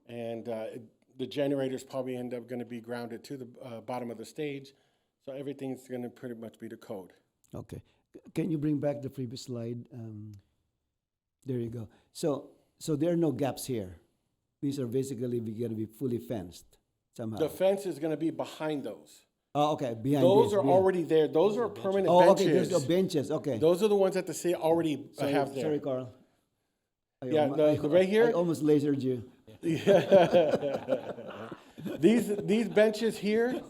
and the generators probably end up going to be grounded to the bottom of the stage. So everything's going to pretty much be the code. Okay. Can you bring back the previous slide? There you go. So there are no gaps here. These are basically going to be fully fenced somehow. The fence is going to be behind those. Oh, okay. Behind those are already there. Those are permanent benches. Oh, okay. There's no benches. Okay. Those are the ones that the city already have there. Sorry, Carl. Right here. I almost lasered you. These benches here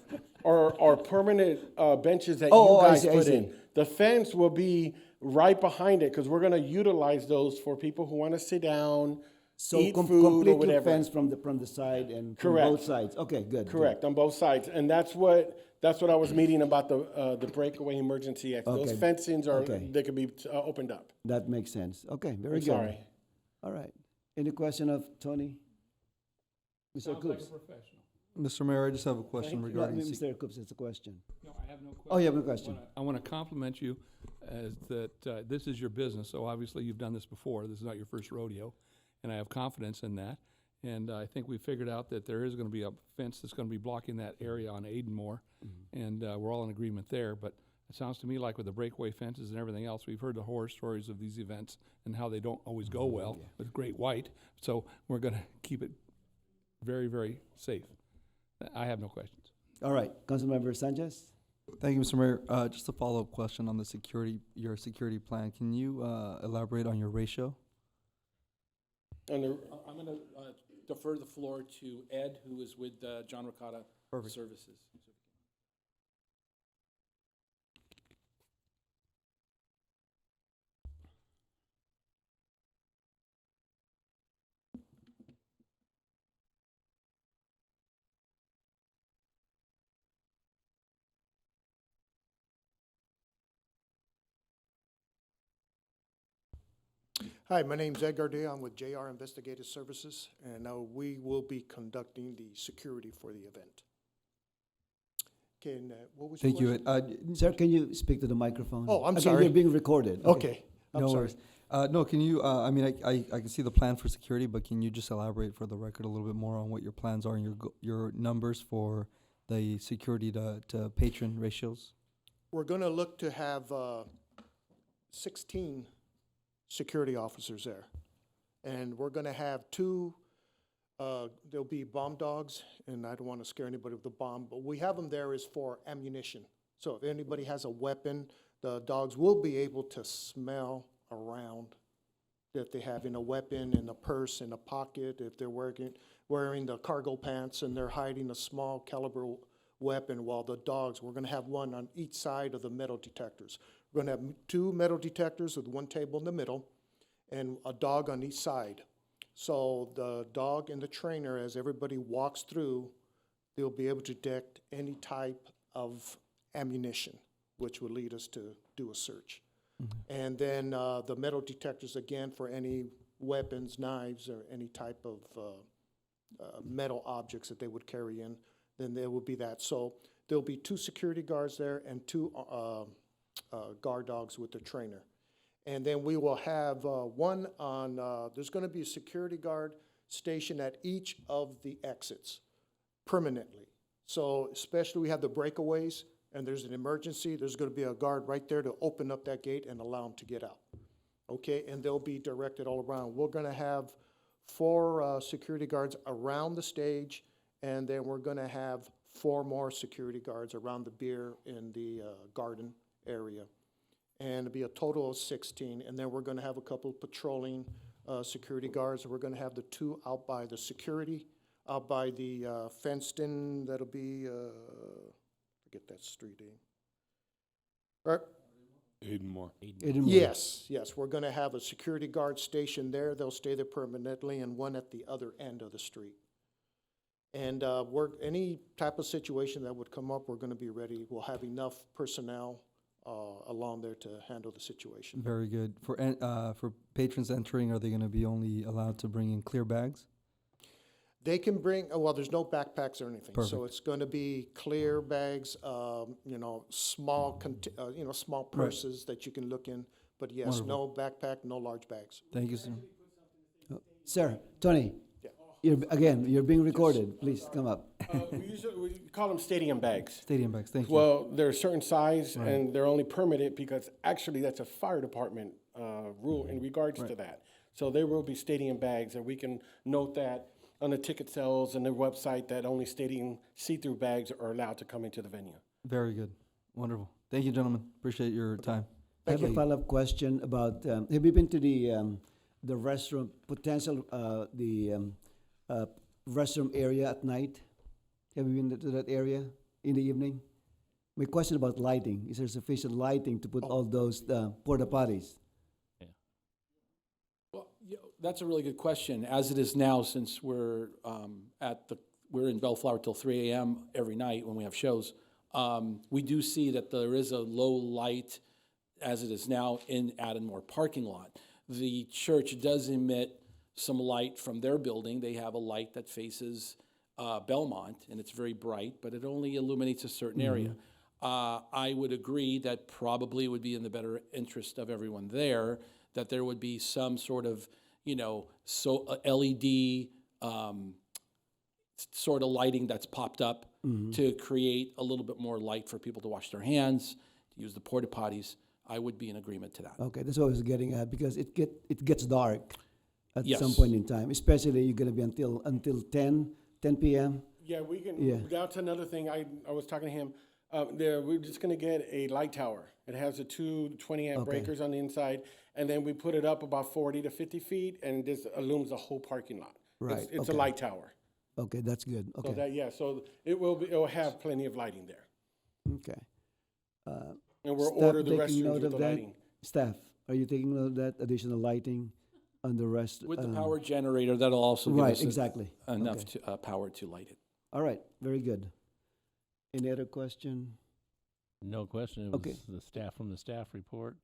are permanent benches that you guys put in. The fence will be right behind it because we're going to utilize those for people who want to sit down, eat food or whatever. Fence from the side and from both sides. Okay, good. Correct, on both sides, and that's what I was meaning about the breakaway emergency exit. Okay. Those fencings they could be opened up. That makes sense. Okay, very good. Sorry. All right. Any question of Tony? Mr. Coops. Like a professional. Mr. Mayor, I just have a question regarding. Mr. Coops, it's a question. No, I have no question. Oh, you have a question. I want to compliment you as that this is your business, so obviously you've done this before. This is not your first rodeo, and I have confidence in that. And I think we figured out that there is going to be a fence that's going to be blocking that area on Aidenmore, and we're all in agreement there. But it sounds to me like with the breakaway fences and everything else, we've heard the horror stories of these events and how they don't always go well with great white. So we're going to keep it very, very safe. I have no questions. All right. Councilmember Sanchez? Thank you, Mr. Mayor. Just a follow-up question on your security plan. Can you elaborate on your ratio? I'm going to defer the floor to Ed, who is with John Ricotta Services. Hi, my name's Ed Gardea. I'm with JR Investigative Services, and we will be conducting the security for the event. What was your Thank you. question? Sir, can you speak to the microphone? Oh, I'm Again, sorry. You're being recorded. Okay, I'm No sorry. worries. No, can you, I mean, I can see the plan for security, but can you just elaborate for the record a little bit more on what your plans are and your numbers for the security to patron ratios? We're going to look to have 16 security officers there. And we're going to have two, there'll be bomb dogs, and I don't want to scare anybody with the bomb, but we have them there is for ammunition. So if anybody has a weapon, the dogs will be able to smell around if they have a weapon in a purse, in a pocket, if they're wearing the cargo pants and they're hiding a small caliber weapon, while the dogs, we're going to have one on each side of the metal detectors. We're going to have 2 metal detectors with one table in the middle and a dog on each side. So the dog and the trainer, as everybody walks through, they'll be able to detect any type of ammunition, which would lead us to do a search. And then the metal detectors, again, for any weapons, knives, or any type of metal objects that they would carry in, then there will be that. So there'll be 2 security guards there and 2 guard dogs with the trainer. And then we will have one on, there's going to be a security guard stationed at each of the exits permanently. So especially we have the breakaways, and there's an emergency, there's gonna be a guard right there to open up that gate and allow them to get out. Okay, and they'll be directed all around. We're gonna have 4 security guards around the stage, and then we're gonna have 4 more security guards around the beer in the garden area. And it'll be a total of 16, and then we're gonna have a couple patrolling security guards, and we're gonna have the 2 out by the security, out by the fenced-in, that'll be, forget that street name. Aidenmore. Yes, we're gonna have a security guard stationed there, they'll stay there permanently, and one at the other end of the street. And any type of situation that would come up, we're gonna be ready, we'll have enough personnel along there to handle the situation. Very good. For patrons entering, are they going to be only allowed to bring in clear bags? They can bring, well, there's no backpacks or anything, so Perfect. it's gonna be clear bags, small, small purses that you can look in, but yes, Wonderful. no backpack, no large bags. Thank you, sir. Sir, Tony, you're being recorded. Please come up. We call them stadium bags. Stadium bags, thank you. Well, they're a certain size, Right. and they're only permitted because actually that's a fire department rule in regards to Right. that. So there will be stadium bags, and we can note that on the ticket sales and their website that only stadium see-through bags are allowed to come into the venue. Very good. Wonderful. Thank you, gentlemen. Appreciate your time. I have a follow-up question about, have you been to the restroom, restroom area at night? Have you been to that area in the evening? My question about lighting, is there sufficient lighting to put all those porta potties? Well, that's a really good question. As it is now, since we're in Bellflower till 3 a.m. every night when we have shows, we do see that there is a low light as it is now in Addenmore parking lot. The church does emit some light from their building. They have a light that faces Belmont, and it's very bright, but it only illuminates a certain area. I would agree that probably it would be in the better interest of everyone there that there would be some sort of, LED sort of lighting that's popped up to create a little bit more light for people to wash their hands, to use the porta potties. I would be in agreement to that. Okay, that's what I was getting at, because it gets dark at Yes. some point in time, especially you're gonna be until 10 p.m. Yeah, we can, Yeah. that's another thing, I was talking to him, we're just gonna get a light tower. It has the 2 20-amp Okay. breakers on the inside, and then we put it up about 40 to 50 feet, and this illumines the whole parking lot. Right, It's a okay. light tower. Okay, that's good, So okay, that, so it will have plenty of lighting there. okay. And we'll Staff order the taking restrooms note with of the that? lighting. Staff, are you taking note of that additional lighting on the rest? With the power generator, that'll also give Right, us exactly. enough Okay. power to light it. All right, very good. Any other question? No question. It Okay. was the staff from the staff report.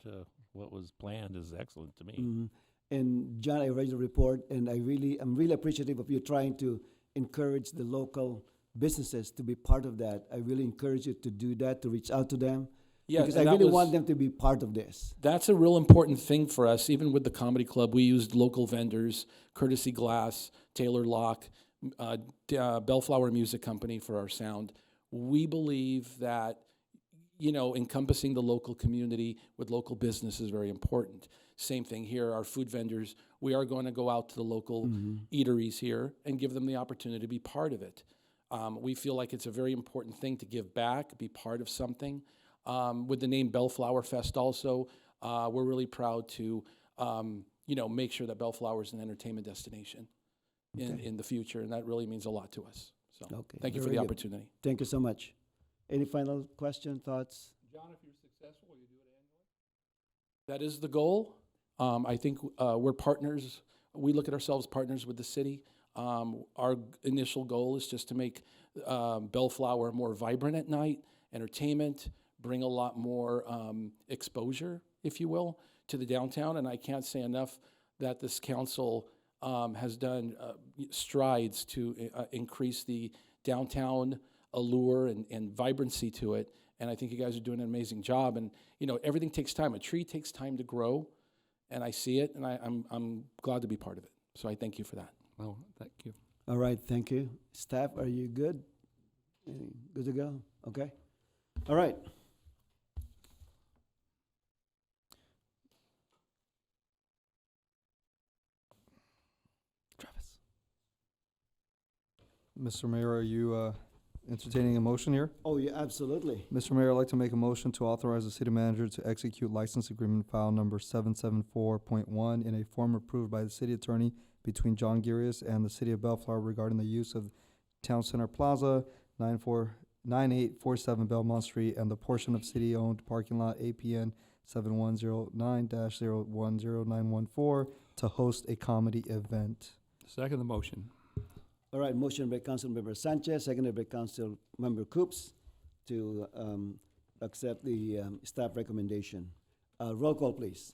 What was planned is excellent to me. Mhm. And John, I read the report, and I'm really appreciative of you trying to encourage the local businesses to be part of that. I really encourage you to do that, to reach out to them. Yeah, Because I and that really was- want them to be part of this. That's a real important thing for us. Even with the comedy club, we used local vendors, Courtesy Glass, Taylor Lock, Bellflower Music Company for our sound. We believe that, encompassing the local community with local business is very important. Same thing here, our food vendors, we are going to go out to the local eateries here and give them the opportunity to be part of it. We feel like it's a very important thing to give back, be part of something. With the name Bellflower Fest also, we're really proud to, make sure that Bellflower is an entertainment destination in the future, and that really means a lot to us. So Okay, thank you for very the good. opportunity. Thank you so much. Any final question, thoughts? John, if you're successful, will you do it annually? That is the goal. I think we're partners. We look at ourselves partners with the city. Our initial goal is just to make Bellflower more vibrant at night, entertainment, bring a lot more exposure, if you will, to the downtown. And I can't say enough that this council has done strides to increase the downtown allure and vibrancy to it. And I think you guys are doing an amazing job. And, everything takes time. A tree takes time to grow. And I see it, and I'm glad to be part of it. So I thank you for that. Well, thank you. All right, thank you. Staff, are you good? Good to go? Okay. All right. Travis. Mr. Mayor, are you entertaining a motion here? Oh, yeah, absolutely. Mr. Mayor, I'd like to make a motion to authorize the city manager to execute license agreement file number 774.1 in a form approved by the city attorney between John Girius and the city of Bellflower regarding the use of Town Center Plaza, 9847 Belmont Street, and the portion of city-owned parking lot APN 7109-010914 to host a comedy event. Second the motion. All right, motion by Councilmember Sanchez, seconded by Councilmember Coops to accept the staff recommendation. Roll call, please.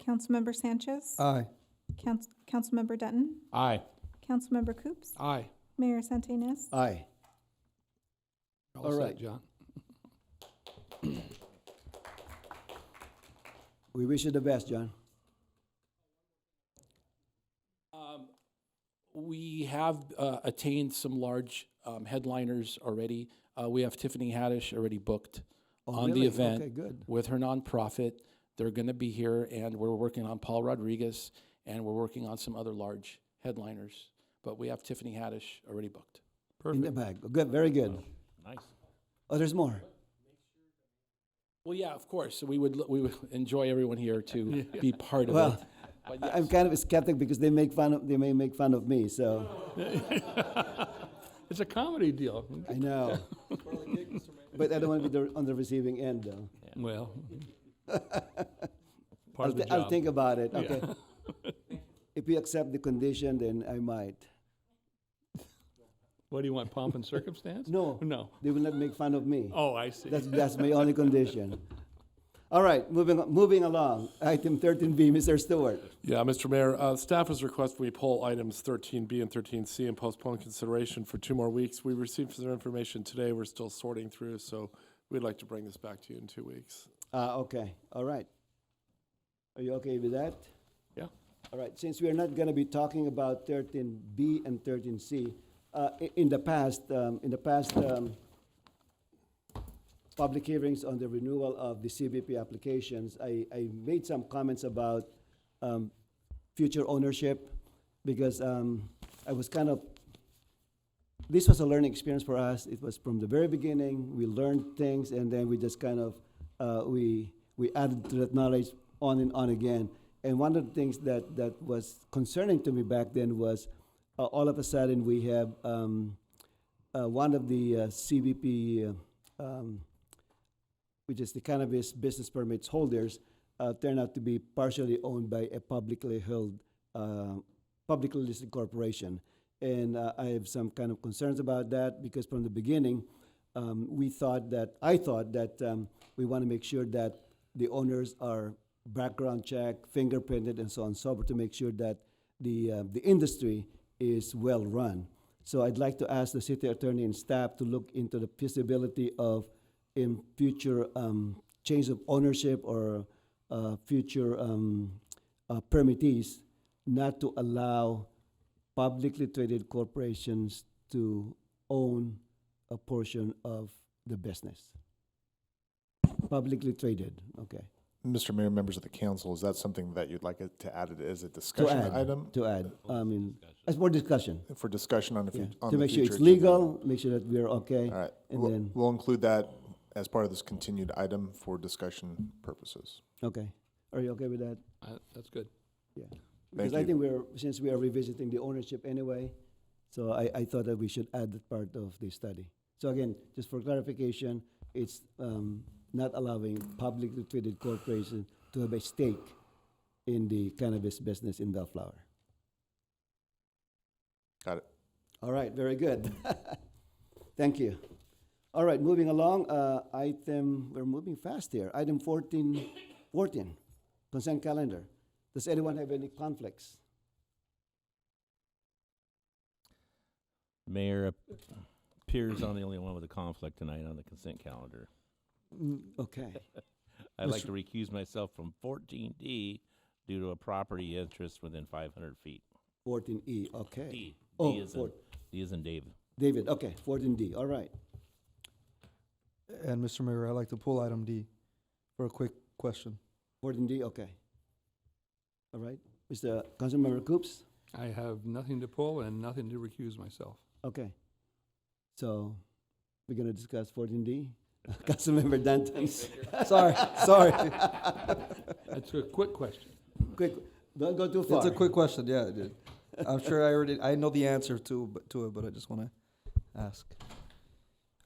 Councilmember Sanchez. Aye. Councilmember Dutton. Aye. Councilmember Coops. Aye. Mayor Santinez. Aye. All All set, right. John. We wish you the best, John. We have attained some large headliners already. We have Tiffany Haddish already booked Oh, on really? the event Okay, good. with her nonprofit. They're going to be here, and we're working on Paul Rodriguez, and we're working on some other large headliners. But we have Tiffany Haddish already booked. In the bag. Good, very good. Nice. Oh, there's more. Well, yeah, of course. We would enjoy everyone here to be part of Well, it. But I'm yes. kind of a skeptic because they may make fun of me, so It's a comedy deal. I know. But I don't want to be on the receiving end, though. Well, part of the I'll job. think about it. Yeah. Okay. If you accept the condition, then I might. What do you want, pomp and circumstance? No. No. They will not make fun of me. Oh, I see. That's my only condition. All right, moving along. Item 13B, Mr. Stewart. Yeah, Mr. Mayor, staff has requested we pull items 13B and 13C and postpone consideration for 2 more weeks. We received some information today. We're still sorting through, so we'd like to bring this back to you in 2 weeks. Okay, all right. Are you okay with that? Yeah. All right, since we are not going to be talking about 13B and 13C, in the past, public hearings on the renewal of the CBP applications, I made some comments about future ownership because I was this was a learning experience for us. It was from the very beginning, we learned things and then we just we added to that knowledge on and on again. And one of the things that was concerning to me back then was all of a sudden we have one of the CBP which is the cannabis business permits holders, turned out to be partially owned by a publicly listed corporation. And I have some kind of concerns about that because from the beginning, I thought that we want to make sure that the owners are background checked, fingerprinted, and so on and so forth to make sure that the industry is well run. So I'd like to ask the city attorney and staff to look into the feasibility of in future change of ownership or future permittees not to allow publicly traded corporations to own a portion of the business. Publicly traded, okay. Mr. Mayor, members of the council, is that something that you'd like it to add it as a discussion item? To add, I mean, as more discussion. For discussion on the Yeah. on To the make sure future it's agenda. legal, make sure that we're okay. All right, And we'll, then, we'll include that as part of this continued item for discussion purposes. okay. Are you okay with that? That's good. Yeah. Because I you. think since we are revisiting the ownership anyway, so I thought that we should add that part of the study. So again, just for clarification, it's not allowing publicly traded corporations to have a stake in the cannabis business in Bellflower. Got it. All right, very good. Thank you. All right, moving along, we're moving fast here. Item 14, consent calendar. Does anyone have any conflicts? Mayor appears I'm the only one with a conflict tonight on the consent calendar. Okay. I'd like to recuse myself from 14D due to a property interest within 500 feet. 14E, okay. D. Oh, D is in David. David, okay, 14D, all right. And Mr. Mayor, I'd like to pull item D for a quick question. 14D, okay. All right. Mr. Councilmember Coops? I have nothing to pull and nothing to recuse myself. Okay. So we're going to discuss 14D. Councilmember Danton. Sorry. That's a quick question. Quick, don't go too far. It's a quick question, yeah. I'm sure I know the answer to it, but I just want to ask.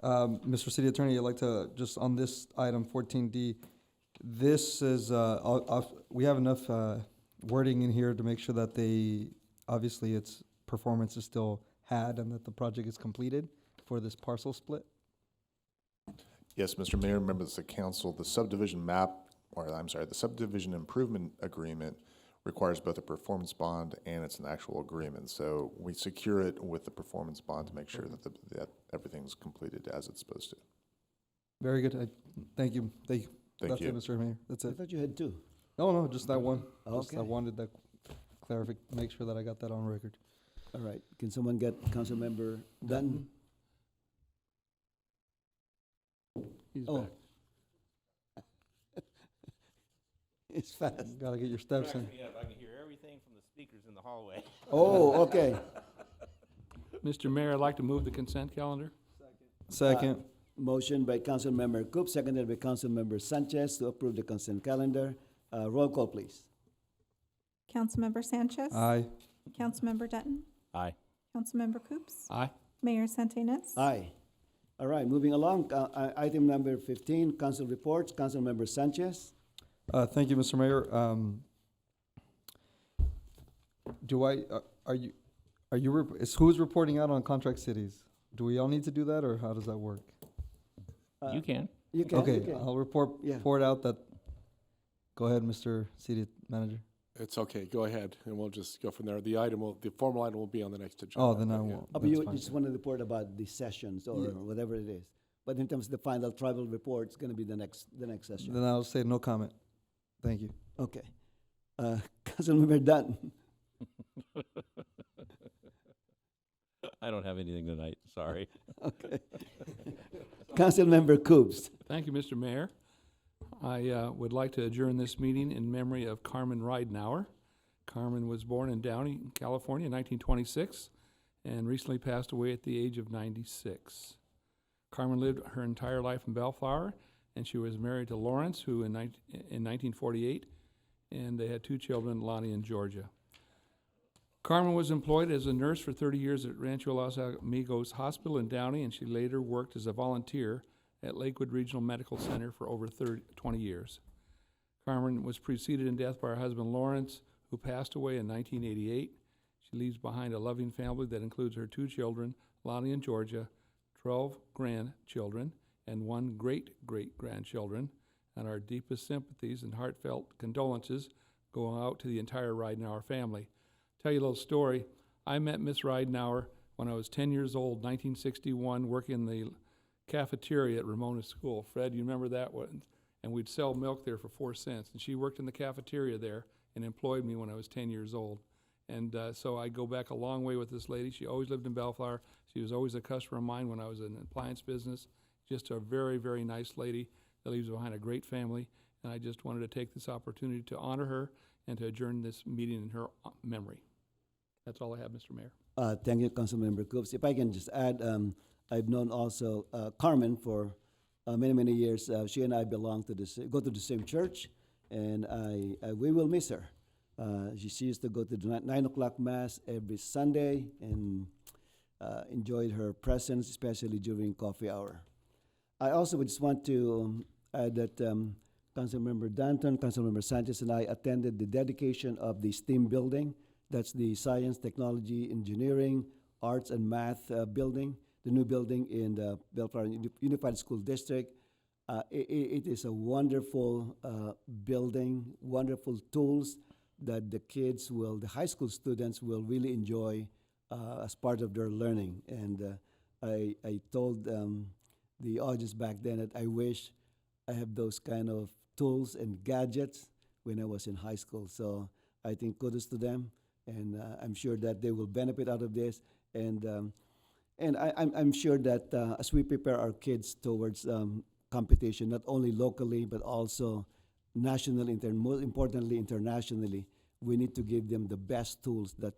Mr. City Attorney, I'd like to, just on this item 14D, this is, we have enough wording in here to make sure that obviously its performance is still had and that the project is completed for this parcel split? Yes, Mr. Mayor, members of the council, the subdivision map, the subdivision improvement agreement requires both a performance bond and it's an actual agreement. So we secure it with the performance bond to make sure that everything's completed as it's supposed to. Very good. Thank you. That's you. it, Mr. Mayor. That's I it. thought you had two. No, just that one. Just Okay. I wanted that make sure that I got that on record. All right. Can someone get Councilmember Dunn? He's Oh. back. It's fast. Gotta get your steps in. I can hear everything from the speakers in the hallway. Oh, okay. Mr. Mayor, I'd like to move the consent calendar. Second. Motion by Councilmember Coop, seconded by Councilmember Sanchez to approve the consent calendar. Roll call, please. Councilmember Sanchez. Aye. Councilmember Dutton. Aye. Councilmember Coops. Aye. Mayor Santinez. Aye. All right, moving along. Item number 15, council reports. Councilmember Sanchez. Thank you, Mr. Mayor. Who's reporting out on contract cities? Do we all need to do that, or how does that work? You can. You can. Okay, you can. I'll report out that. Go ahead, Mr. City Manager. It's okay, go ahead, and we'll just go from there. The formal item will be on the next agenda. Oh, then I Yeah. won't. But That's you fine. just want to report about the sessions or Yeah. whatever it is. But in terms of the final tribal report, it's going to be the next session. Then I'll say no comment. Thank you. Okay. Councilmember Dunn. I don't have anything tonight, sorry. Okay. Councilmember Coops. Thank you, Mr. Mayor. I would like to adjourn this meeting in memory of Carmen Ridenauer. Carmen was born in Downey, California in 1926 and recently passed away at the age of 96. Carmen lived her entire life in Bellflower, and she was married to Lawrence, who in 1948, and they had two children, Lonnie and Georgia. Carmen was employed as a nurse for 30 years at Rancho Los Amigos Hospital in Downey, and she later worked as a volunteer at Lakewood Regional Medical Center for over 20 years. Carmen was preceded in death by her husband Lawrence, who passed away in 1988. She leaves behind a loving family that includes her two children, Lonnie and Georgia, 12 grandchildren, and 1 great-great-grandchildren, and our deepest sympathies and heartfelt condolences go out to the entire Ridenauer family. Tell you a little story. I met Miss Ridenauer when I was 10 years old, 1961, working in the cafeteria at Ramona School. Fred, you remember that one? And we'd sell milk there for 4 cents. And she worked in the cafeteria there and employed me when I was 10 years old. And so I go back a long way with this lady. She always lived in Bellflower. She was always a customer of mine when I was in the appliance business. Just a very, very nice lady that leaves behind a great family. And I just wanted to take this opportunity to honor her and to adjourn this meeting in her memory. That's all I have, Mr. Mayor. Thank you, Councilmember Coops. If I can just add, I've known also Carmen for many, many years. She and I belong to go to the same church, and we will miss her. She used to go to the 9 o'clock mass every Sunday and enjoyed her presence, especially during coffee hour. I also would just want to add that Councilmember Danton, Councilmember Sanchez, and I attended the dedication of the STEAM building. That's the Science, Technology, Engineering, Arts, and Math building, the new building in the Bellflower Unified School District. It is a wonderful building, wonderful tools that the high school students will really enjoy as part of their learning. And I told the audience back then that I wish I have those kind of tools and gadgets when I was in high school. So I think kudos to them, and I'm sure that they will benefit out of this. And I'm sure that as we prepare our kids towards competition, not only locally, but also nationally, more importantly, internationally. We need to give them the best tools that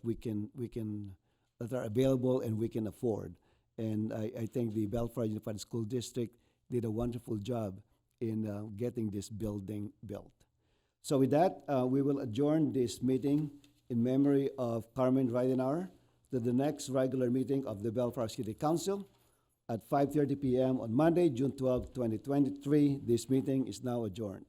that are available and we can afford. And I think the Bellflower Unified School District did a wonderful job in getting this building built. So with that, we will adjourn this meeting in memory of Carmen Reidenauer to the next regular meeting of the Bellflower City Council at 5:30 p.m. on Monday, June 12, 2023. This meeting is now adjourned.